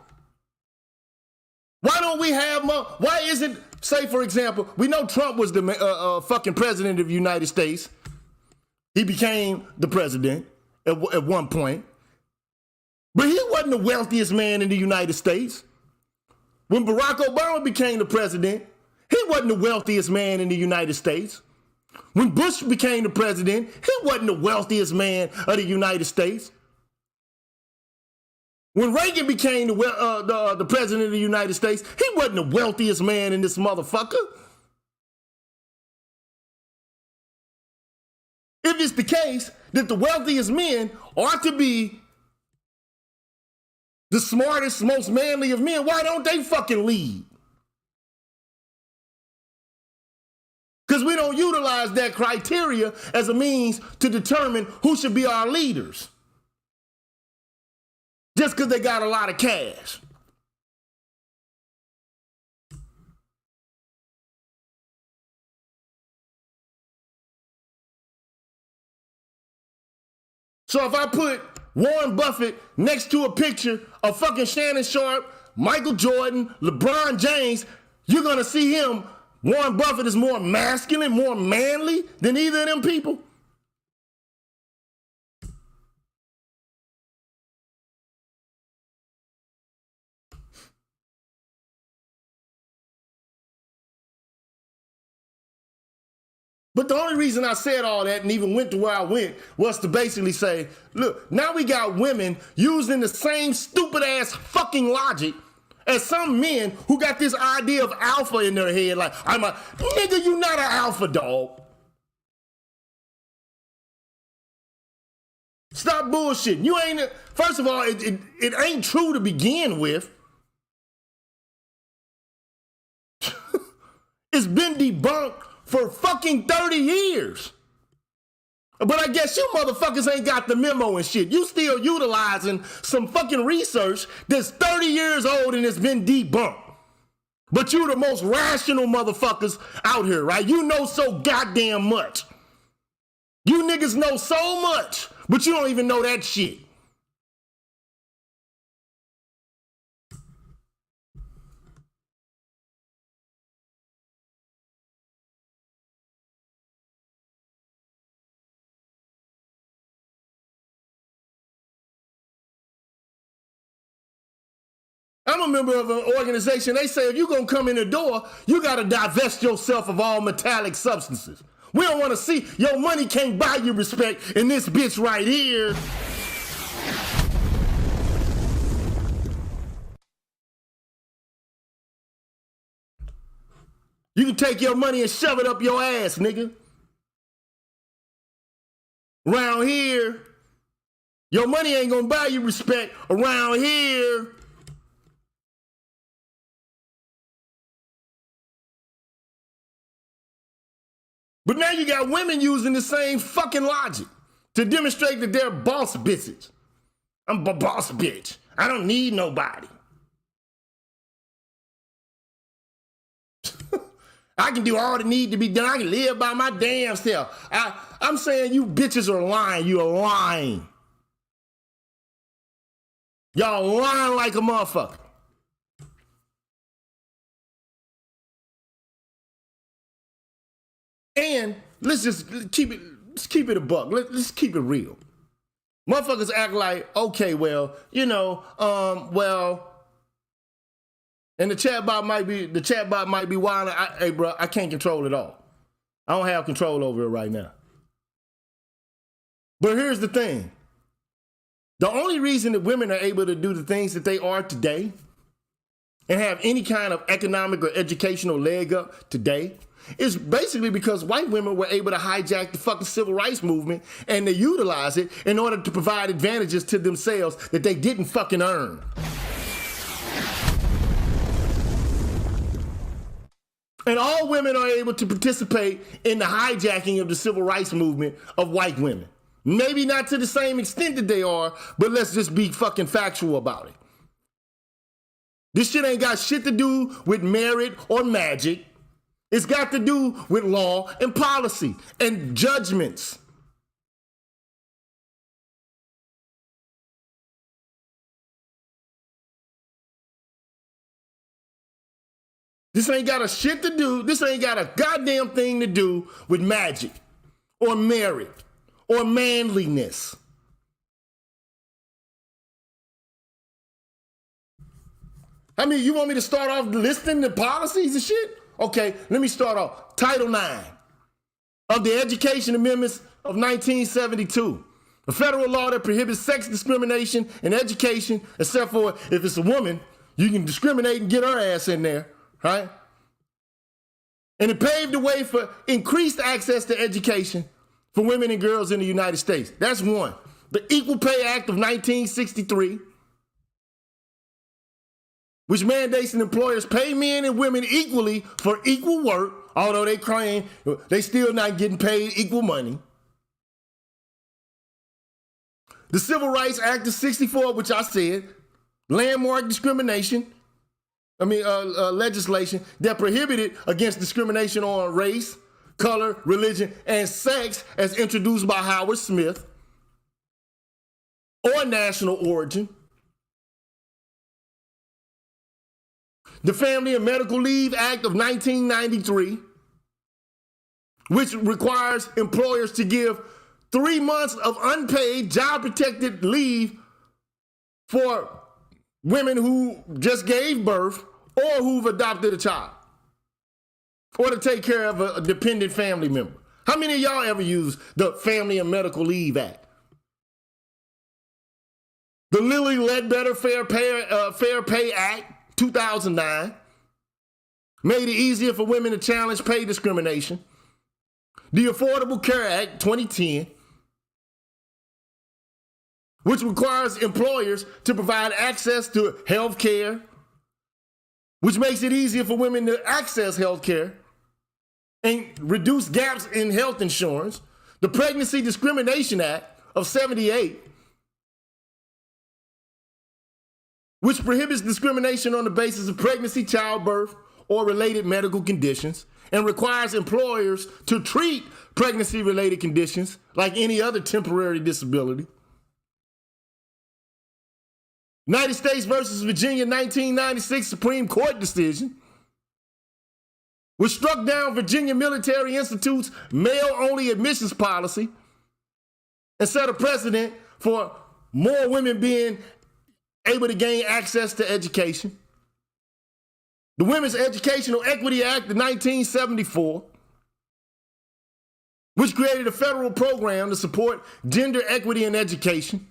Why don't we have more? Why isn't, say for example, we know Trump was the fucking president of the United States. He became the president at one point. But he wasn't the wealthiest man in the United States. When Barack Obama became the president, he wasn't the wealthiest man in the United States. When Bush became the president, he wasn't the wealthiest man of the United States. When Reagan became the president of the United States, he wasn't the wealthiest man in this motherfucker. If it's the case that the wealthiest men are to be the smartest, most manly of men, why don't they fucking lead? Because we don't utilize that criteria as a means to determine who should be our leaders. Just because they got a lot of cash. So if I put Warren Buffett next to a picture of fucking Shannon Sharp, Michael Jordan, LeBron James, you're going to see him. Warren Buffett is more masculine, more manly than either of them people. But the only reason I said all that and even went to where I went was to basically say, look, now we got women using the same stupid ass fucking logic as some men who got this idea of alpha in their head. Like, nigga, you not an alpha dog. Stop bullshitting. You ain't, first of all, it ain't true to begin with. It's been debunked for fucking 30 years. But I guess you motherfuckers ain't got the memo and shit. You still utilizing some fucking research that's 30 years old and it's been debunked. But you the most rational motherfuckers out here, right? You know so goddamn much. You niggas know so much, but you don't even know that shit. I'm a member of an organization. They say if you're going to come in the door, you got to divest yourself of all metallic substances. We don't want to see your money can't buy you respect in this bitch right here. You can take your money and shove it up your ass, nigga. Around here, your money ain't going to buy you respect around here. But now you got women using the same fucking logic to demonstrate that they're boss bitches. I'm a boss bitch. I don't need nobody. I can do all that need to be done. I can live by my damn self. I'm saying you bitches are lying. You are lying. Y'all lying like a motherfucker. And let's keep it a buck. Let's keep it real. Motherfuckers act like, okay, well, and the chatbot might be whining. Hey, bro, I can't control it all. I don't have control over it right now. But here's the thing. The only reason that women are able to do the things that they are today and have any kind of economic or educational leg up today is basically because white women were able to hijack the fucking civil rights movement and they utilize it in order to provide advantages to themselves that they didn't fucking earn. And all women are able to participate in the hijacking of the civil rights movement of white women. Maybe not to the same extent that they are, but let's just be fucking factual about it. This shit ain't got shit to do with merit or magic. It's got to do with law and policy and judgments. This ain't got a goddamn thing to do with magic or merit or manliness. I mean, you want me to start off listing the policies and shit? Okay, let me start off. Title IX of the Education Amendments of 1972. A federal law that prohibits sex discrimination in education, except for if it's a woman, you can discriminate and get her ass in there, right? And it paved the way for increased access to education for women and girls in the United States. That's one. The Equal Pay Act of 1963, which mandates that employers pay men and women equally for equal work, although they claim they still not getting paid equal money. The Civil Rights Act of 64, which I said, landmark discrimination, legislation that prohibited against discrimination on race, color, religion, and sex as introduced by Howard Smith, or national origin. The Family and Medical Leave Act of 1993, which requires employers to give 3 months of unpaid job-protected leave for women who just gave birth or who've adopted a child, or to take care of a dependent family member. How many of y'all ever used the Family and Medical Leave Act? The Lilly Ledbetter Fair Pay Act, 2009, made it easier for women to challenge pay discrimination. The Affordable Care Act, 2010, which requires employers to provide access to health care, which makes it easier for women to access health care and reduce gaps in health insurance. The Pregnancy Discrimination Act of 78, which prohibits discrimination on the basis of pregnancy, childbirth, or related medical conditions, and requires employers to treat pregnancy-related conditions like any other temporary disability. United States versus Virginia 1996 Supreme Court decision, which struck down Virginia Military Institute's male-only admissions policy and set a precedent for more women being able to gain access to education. The Women's Educational Equity Act of 1974, which created a federal program to support gender equity in education,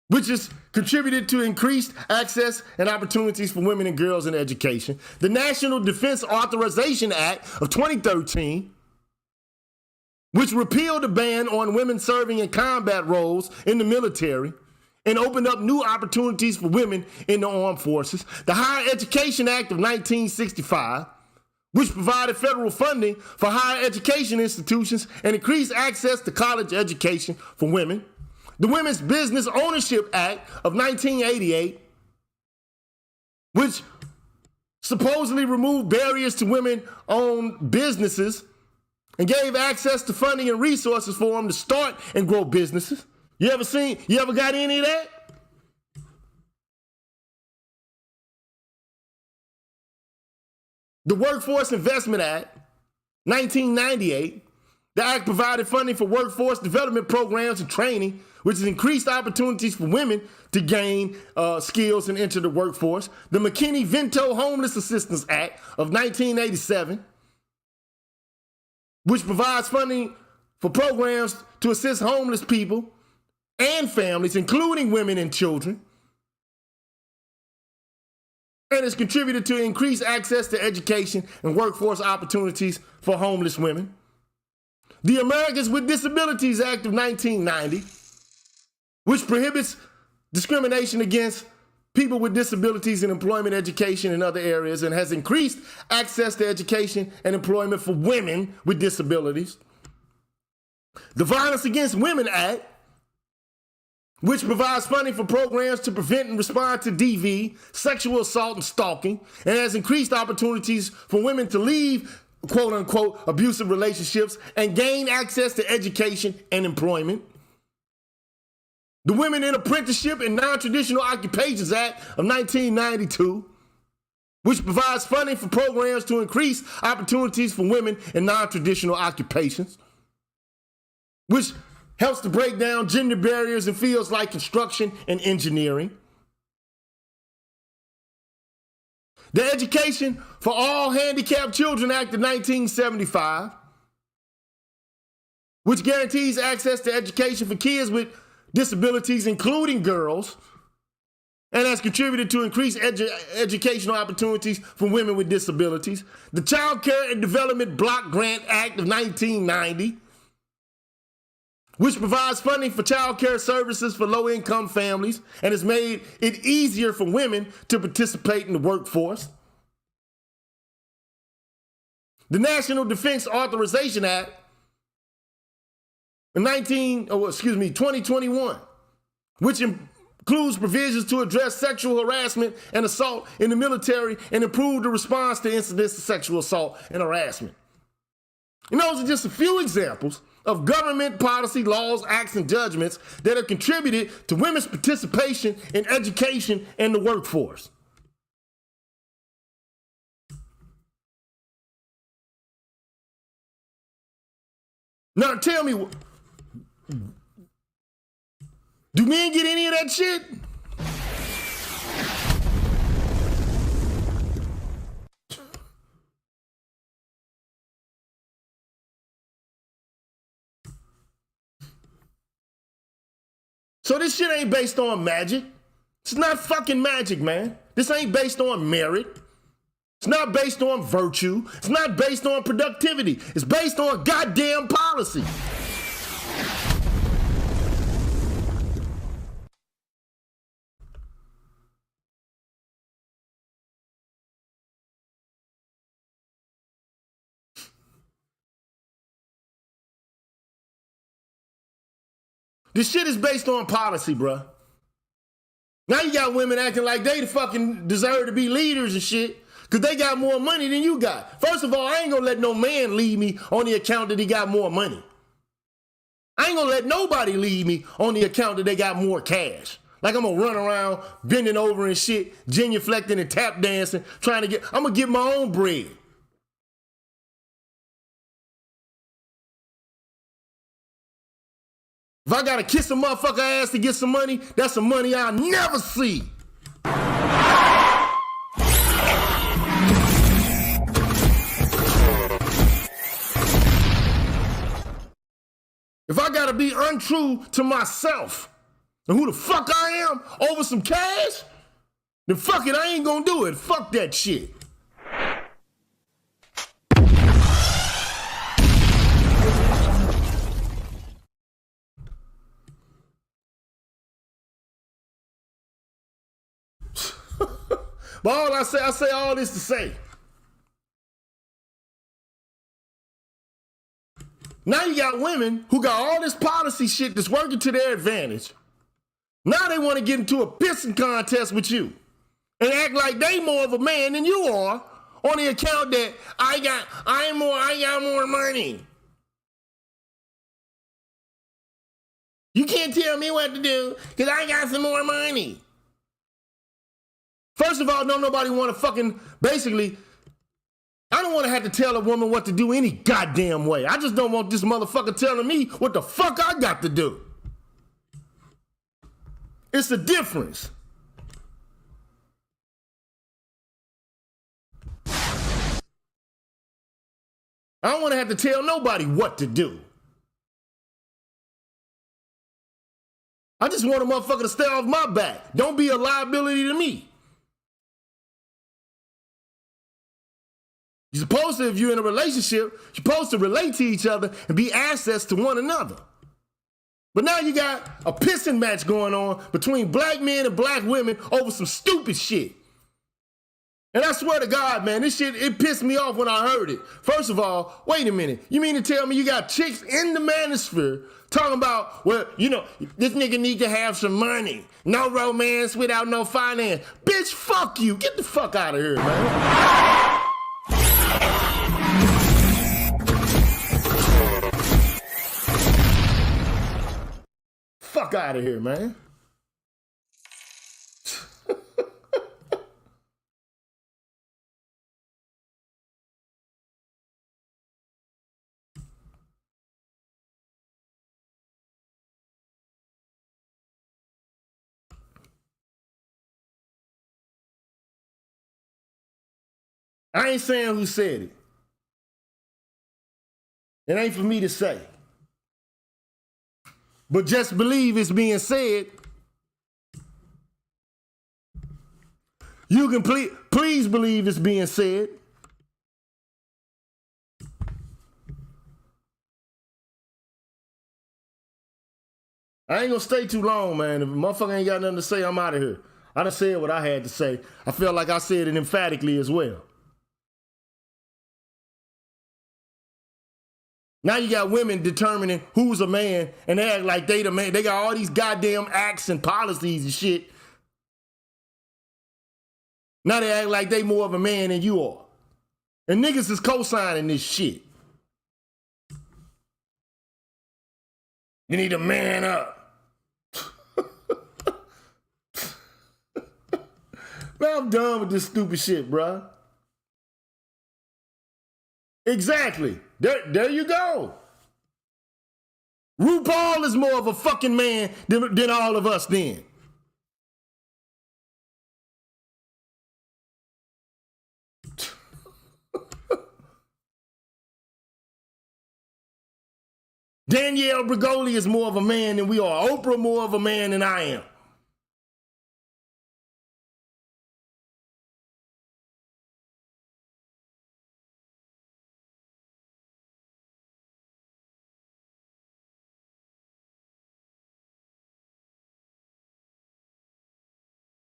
which has contributed to increased access and opportunities for women and girls in education. The National Defense Authorization Act of 2013, which repealed the ban on women serving in combat roles in the military and opened up new opportunities for women in the armed forces. The Higher Education Act of 1965, which provided federal funding for higher education institutions and increased access to college education for women. The Women's Business Ownership Act of 1988, which supposedly removed barriers to women-owned businesses and gave access to funding and resources for them to start and grow businesses. You ever got any of that? The Workforce Investment Act, 1998, The act provided funding for workforce development programs and training, which has increased opportunities for women to gain skills and enter the workforce. The McKinney-Vento Homeless Assistance Act of 1987, which provides funding for programs to assist homeless people and families, including women and children, and has contributed to increased access to education and workforce opportunities for homeless women. The Americans with Disabilities Act of 1990, which prohibits discrimination against people with disabilities in employment, education, and other areas, and has increased access to education and employment for women with disabilities. The Violence Against Women Act, which provides funding for programs to prevent and respond to DV, sexual assault, and stalking, and has increased opportunities for women to leave quote-unquote abusive relationships and gain access to education and employment. The Women in Apprenticeship and Non-Traditional Occupations Act of 1992, which provides funding for programs to increase opportunities for women in non-traditional occupations, which helps to break down gender barriers in fields like construction and engineering. The Education for All Handicapped Children Act of 1975, which guarantees access to education for kids with disabilities, including girls, and has contributed to increased educational opportunities for women with disabilities. The Child Care and Development Block Grant Act of 1990, which provides funding for child care services for low-income families and has made it easier for women to participate in the workforce. The National Defense Authorization Act of 2021, which includes provisions to address sexual harassment and assault in the military and improve the response to incidents of sexual assault and harassment. And those are just a few examples of government policy, laws, acts, and judgments that have contributed to women's participation in education and the workforce. Now tell me, do men get any of that shit? So this shit ain't based on magic. It's not fucking magic, man. This ain't based on merit. It's not based on virtue. It's not based on productivity. It's based on goddamn policy. This shit is based on policy, bruh. Now you got women acting like they fucking deserve to be leaders and shit because they got more money than you got. First of all, I ain't gonna let no man lead me on the account that he got more money. I ain't gonna let nobody lead me on the account that they got more cash. Like I'm gonna run around bending over and shit, genuflecting and tap dancing, I'm gonna get my own bread. If I gotta kiss a motherfucker ass to get some money, that's some money I'll never see. If I gotta be untrue to myself and who the fuck I am over some cash, then fuck it, I ain't gonna do it. Fuck that shit. But all I say all this to say. Now you got women who got all this policy shit that's working to their advantage. Now they want to get into a pissing contest with you and act like they more of a man than you are on the account that I got more money. You can't tell me what to do because I got some more money. First of all, don't nobody want to fucking basically I don't want to have to tell a woman what to do any goddamn way. I just don't want this motherfucker telling me what the fuck I got to do. It's a difference. I don't want to have to tell nobody what to do. I just want a motherfucker to stay off my back. Don't be a liability to me. You're supposed to, if you're in a relationship, you're supposed to relate to each other and be assets to one another. But now you got a pissing match going on between black men and black women over some stupid shit. And I swear to God, man, this shit, it pissed me off when I heard it. First of all, wait a minute. You mean to tell me you got chicks in the manosphere talking about, well, you know, this nigga need to have some money. No romance without no finance. Bitch, fuck you. Get the fuck out of here, man. Fuck out of here, man. I ain't saying who said it. It ain't for me to say. But just believe it's being said. You can please believe it's being said. I ain't gonna stay too long, man. If a motherfucker ain't got nothing to say, I'm out of here. I done said what I had to say. I felt like I said it emphatically as well. Now you got women determining who's a man, and they act like they the man. They got all these goddamn acts and policies and shit. Now they act like they more of a man than you are. And niggas is co-signing this shit. You need to man up. Man, I'm done with this stupid shit, bruh. Exactly. There you go. RuPaul is more of a fucking man than all of us then. Danielle Bregoli is more of a man than we are. Oprah more of a man than I am.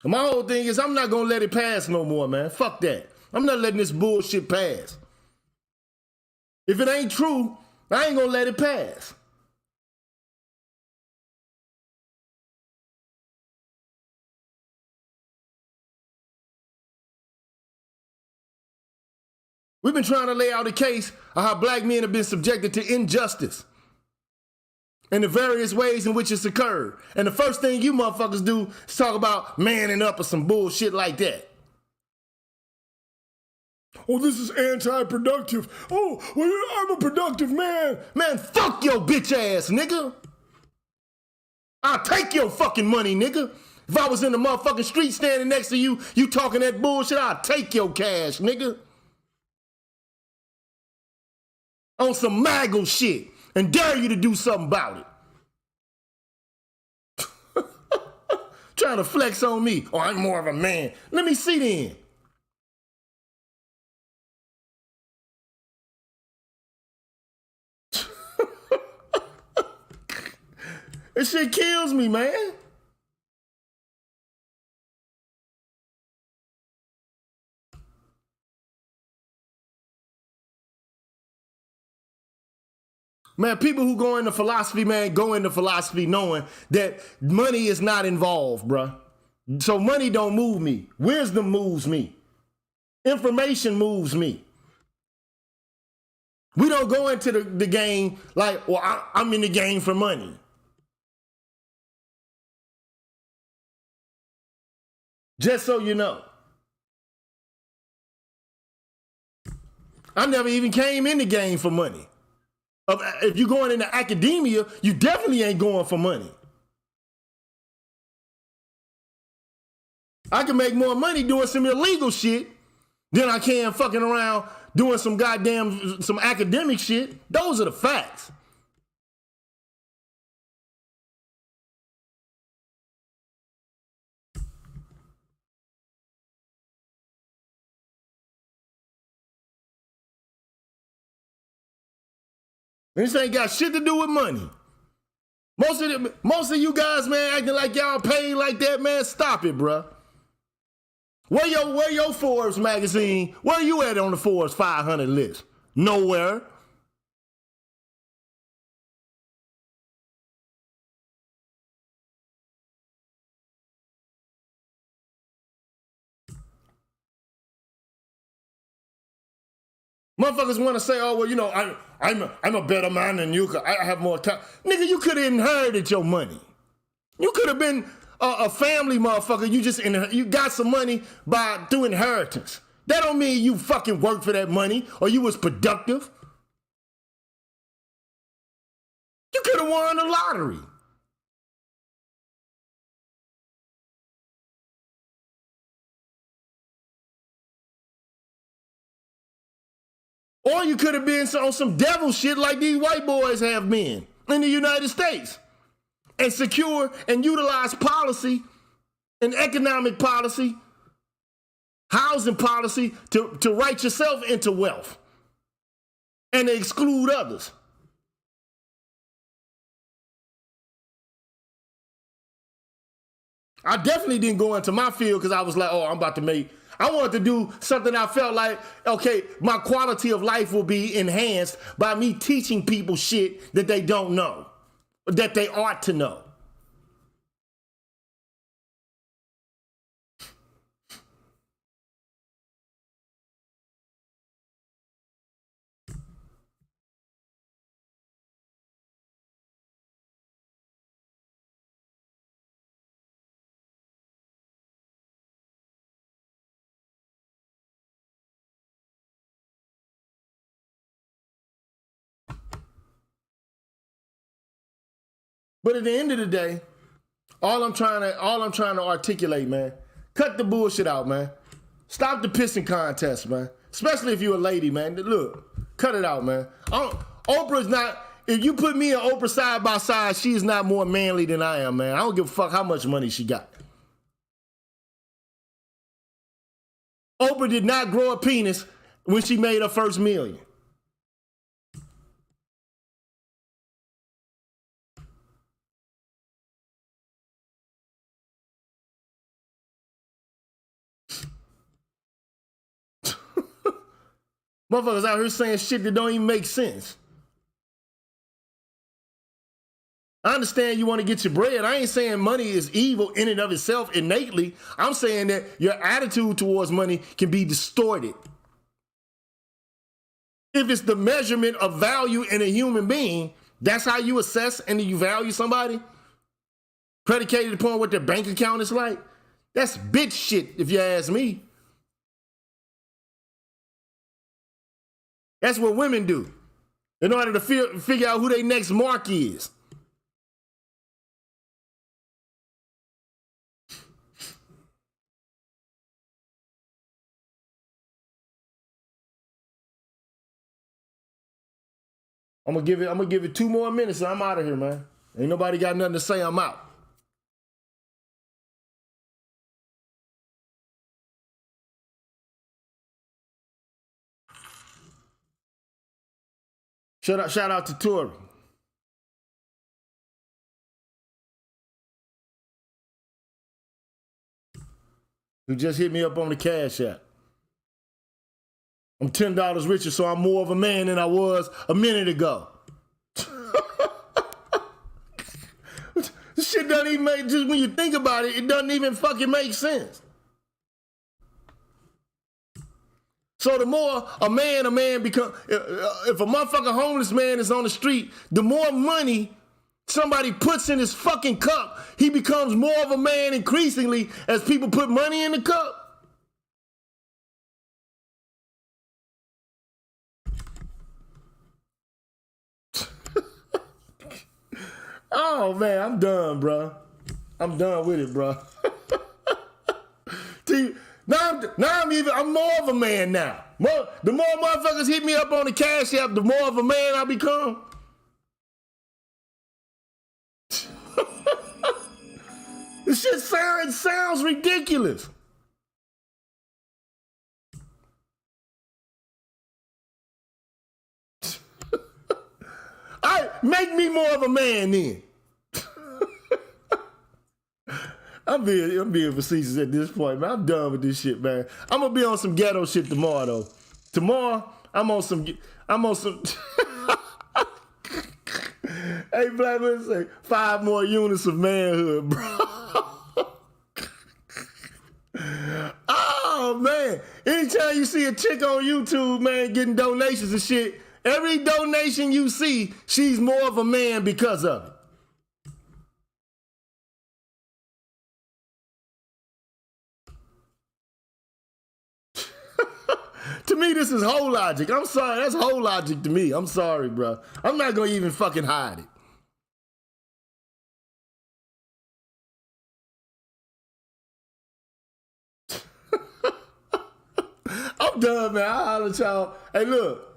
My whole thing is I'm not gonna let it pass no more, man. Fuck that. I'm not letting this bullshit pass. If it ain't true, I ain't gonna let it pass. We've been trying to lay out a case of how black men have been subjected to injustice and the various ways in which it's occurred. And the first thing you motherfuckers do is talk about manning up or some bullshit like that. Oh, this is anti-productive. Oh, well, I'm a productive man. Man, fuck your bitch ass, nigga. I'll take your fucking money, nigga. If I was in the motherfucking street standing next to you, you talking that bullshit, I'll take your cash, nigga. On some maggle shit and dare you to do something about it. Trying to flex on me. Oh, I'm more of a man. Let me see then. This shit kills me, man. Man, people who go into philosophy, man, go into philosophy knowing that money is not involved, bruh. So money don't move me. Wisdom moves me. Information moves me. We don't go into the game like, well, I'm in the game for money. Just so you know. I never even came in the game for money. If you're going into academia, you definitely ain't going for money. I can make more money doing some illegal shit than I can fucking around doing some academic shit. Those are the facts. This ain't got shit to do with money. Most of you guys, man, acting like y'all paid like that, man. Stop it, bruh. Where your Forbes magazine? Where you at on the Forbes 500 list? Nowhere. Motherfuckers want to say, oh, well, you know, I'm a better man than you. I have more time. Nigga, you could have inherited your money. You could have been a family motherfucker. You got some money through inheritance. That don't mean you fucking worked for that money or you was productive. You could have won the lottery. Or you could have been on some devil shit like these white boys have been in the United States and secure and utilize policy and economic policy, housing policy to write yourself into wealth and to exclude others. I definitely didn't go into my field because I was like, oh, I wanted to do something I felt like, okay, my quality of life will be enhanced by me teaching people shit that they don't know, that they ought to know. But at the end of the day, all I'm trying to articulate, man, cut the bullshit out, man. Stop the pissing contest, man. Especially if you're a lady, man. Look, cut it out, man. Oprah's not, if you put me and Oprah side by side, she is not more manly than I am, man. I don't give a fuck how much money she got. Oprah did not grow a penis when she made her first million. Motherfuckers out here saying shit that don't even make sense. I understand you want to get your bread. I ain't saying money is evil in and of itself innately. I'm saying that your attitude towards money can be distorted. If it's the measurement of value in a human being, that's how you assess and you value somebody? Predicated upon what their bank account is like? That's bitch shit, if you ask me. That's what women do in order to figure out who their next mark is. I'm gonna give it 2 more minutes and I'm out of here, man. Ain't nobody got nothing to say, I'm out. Shout out to Tori. Who just hit me up on the Cash App. I'm $10 richer, so I'm more of a man than I was a minute ago. This shit doesn't even make, just when you think about it, it doesn't even fucking make sense. So the more a man become, if a motherfucking homeless man is on the street, the more money somebody puts in his fucking cup, he becomes more of a man increasingly as people put money in the cup. Oh man, I'm done, bro. I'm done with it, bro. I'm more of a man now. The more motherfuckers hit me up on the Cash App, the more of a man I become. This shit sounds ridiculous. Make me more of a man then. I'm being facetious at this point, man. I'm done with this shit, man. I'm gonna be on some ghetto shit tomorrow, though. Tomorrow, I'm on some. Hey, Black man, say 5 more units of manhood, bro. Oh man! Anytime you see a chick on YouTube, man, getting donations and shit, every donation you see, she's more of a man because of it. To me, this is whole logic. I'm sorry, that's whole logic to me. I'm sorry, bro. I'm not gonna even fucking hide it. I'm done, man. I'll holler at y'all. Hey, look.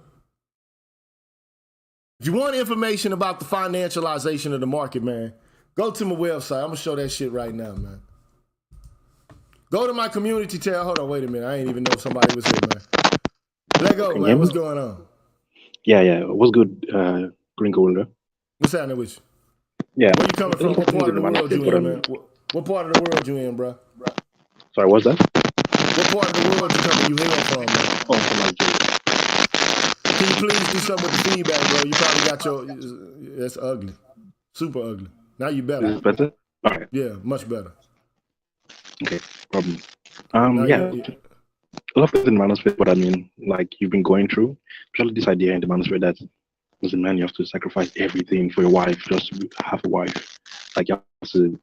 If you want information about the financialization of the market, man, go to my website. I'm gonna show that shit right now, man. Go to my community tab. Hold on, wait a minute. I ain't even know if somebody was here, man. Let go, man. What's going on? Yeah. What's good, Gringo Wilder? What's happening with you? Yeah. Where you coming from? What part of the world you in, man? What part of the world you in, bro? Sorry, what's that? What part of the world you hail from, man? Oh, from Nigeria. Can you please do something with the feedback, bro? You probably got your... That's ugly. Super ugly. Now you better. Is it better? All right. Yeah, much better. Okay, problem. Yeah. A lot of things in the manosphere, but I mean, like you've been going through, especially this idea in the manosphere that as a man you have to sacrifice everything for your wife, just to have a wife. Like you have to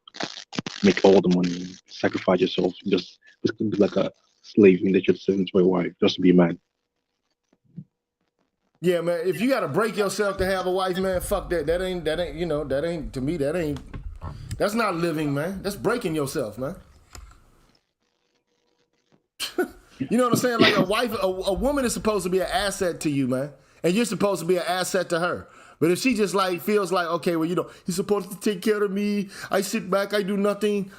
make all the money, sacrifice yourself, just be like a slave in the church serving for your wife, just to be a man. Yeah, man. If you got to break yourself to have a wife, man, fuck that. That ain't. To me, that ain't. That's not living, man. That's breaking yourself, man. You know what I'm saying? Like a wife, a woman is supposed to be an asset to you, man, and you're supposed to be an asset to her. But if she just like feels like, okay, well, he's supposed to take care of me. I sit back, I do nothing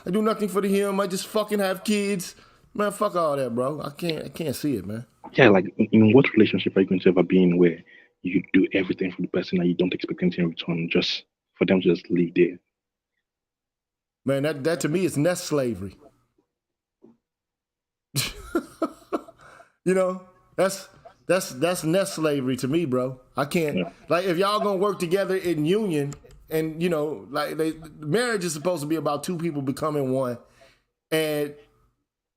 for him. I just fucking have kids, man. Fuck all that, bro. I can't see it, man. Yeah, like in what relationship are you going to ever be in where you do everything for the person and you don't expect anything in return, just for them to just live there? Man, that to me is nest slavery. That's nest slavery to me, bro. I can't like if y'all gonna work together in union, and marriage is supposed to be about 2 people becoming one, and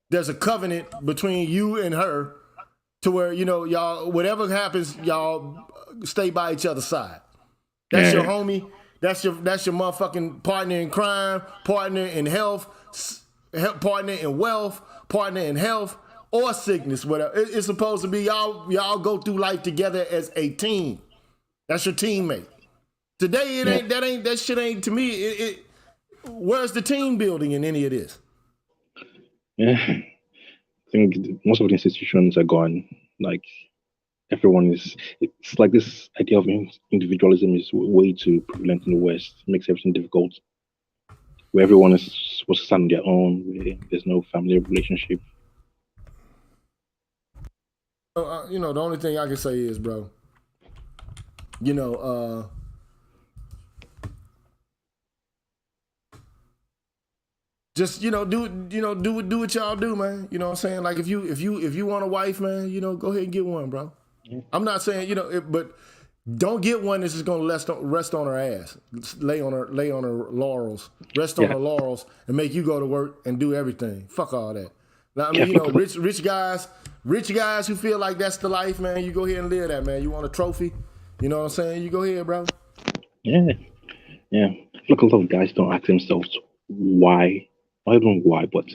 there's a covenant between you and her to where y'all whatever happens, y'all stay by each other's side. That's your homie. That's your motherfucking partner in crime, partner in health, partner in wealth, partner in health or sickness. Whatever. It's supposed to be y'all go through life together as a team. That's your teammate. Today that shit ain't to me. Where's the team building in any of this? Yeah, I think most of the institutions are gone. Like everyone it's like this idea of individualism is way too prevalent in the West. It makes everything difficult. Where everyone is supposed to stand on their own, where there's no family relationship. The only thing I can say is, bro, just do what y'all do, man. You know what I'm saying? Like if you want a wife, man, go ahead and get one, bro. Yeah. I'm not saying but don't get one that's just gonna rest on her ass, lay on her laurels, rest on her laurels, and make you go to work and do everything. Fuck all that. Now, I mean, rich guys who feel like that's the life, man. You go ahead and live that, man. You want a trophy? You know what I'm saying? You go ahead, bro. Yeah. Look, a lot of guys don't ask themselves why. I don't know why, but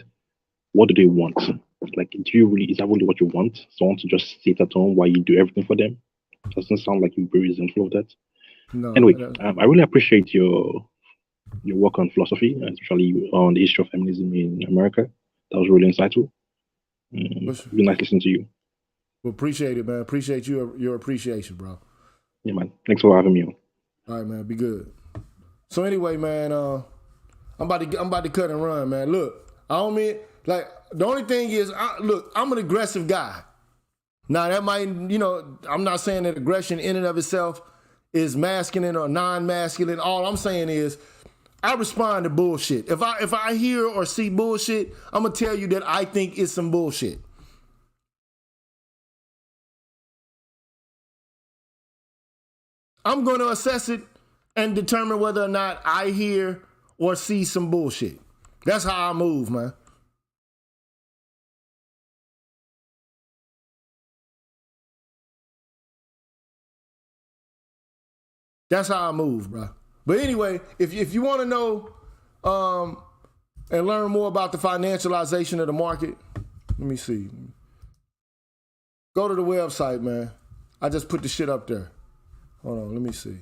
what do they want? Like, is that really what you want? Someone to just sit at home while you do everything for them? Doesn't sound like you're very resentful of that. No. Anyway, I really appreciate your your work on philosophy, especially on the issue of feminism in America. That was really insightful. Really nice listening to you. Well, appreciate it, man. Appreciate your appreciation, bro. Yeah, man. Thanks for having me on. All right, man. Be good. So anyway, man, I'm about to cut and run, man. Look, I don't mean like the only thing is, look, I'm an aggressive guy. Now that might, I'm not saying that aggression in and of itself is masculine or non-masculine. All I'm saying is, I respond to bullshit. If I hear or see bullshit, I'm gonna tell you that I think it's some bullshit. I'm gonna assess it and determine whether or not I hear or see some bullshit. That's how I move, man. That's how I move, bro. But anyway, if you want to know and learn more about the financialization of the market, let me see. Go to the website, man. I just put the shit up there. Hold on, let me see.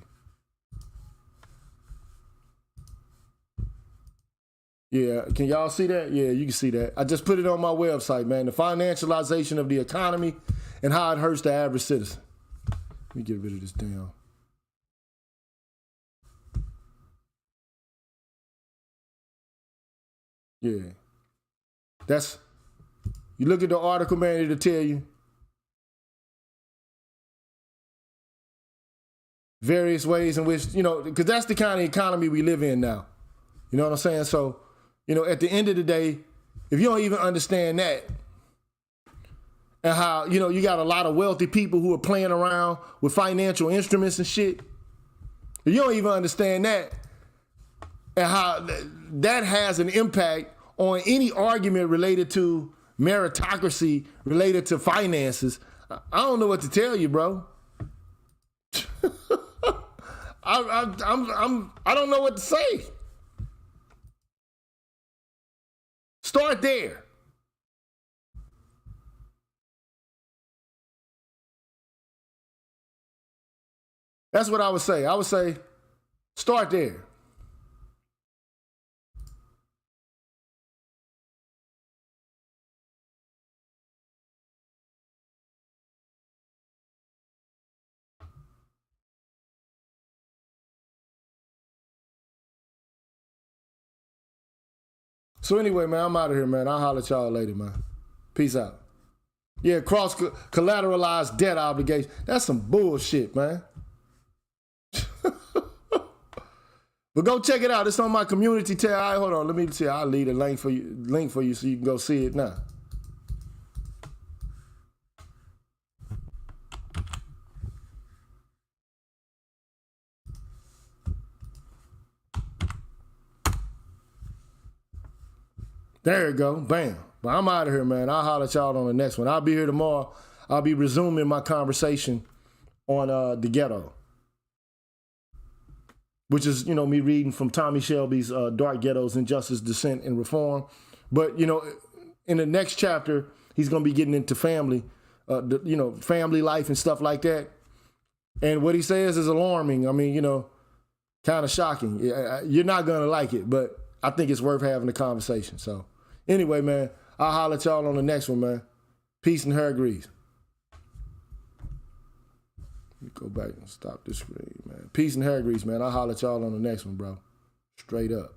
Yeah, can y'all see that? Yeah, you can see that. I just put it on my website, man. The financialization of the economy and how it hurts the average citizen. Let me get rid of this damn. Yeah. You look at the article, man, it'll tell you various ways in which, because that's the kind of economy we live in now. You know what I'm saying? So, at the end of the day, if you don't even understand that, and how, you got a lot of wealthy people who are playing around with financial instruments and shit, if you don't even understand that, and how that has an impact on any argument related to meritocracy, related to finances, I don't know what to tell you, bro. I don't know what to say. Start there. That's what I would say. I would say, start there. So anyway, man, I'm out of here, man. I'll holler at y'all later, man. Peace out. Yeah, cross-collateralized debt obligation. That's some bullshit, man. But go check it out. It's on my community tab. All right, hold on. Let me see. I'll leave a link for you so you can go see it now. There you go. Bam. But I'm out of here, man. I'll holler at y'all on the next one. I'll be here tomorrow. I'll be resuming my conversation on the ghetto, which is, me reading from Tommy Shelby's Dark Ghettos, Injustice, Dissent, and Reform. But, in the next chapter, he's going to be getting into family, family life and stuff like that. And what he says is alarming. I mean, kind of shocking. You're not going to like it, but I think it's worth having a conversation. So anyway, man, I'll holler at y'all on the next one, man. Peace and hair grease. Let me go back and stop this screen, man. Peace and hair grease, man. I'll holler at y'all on the next one, bro. Straight up.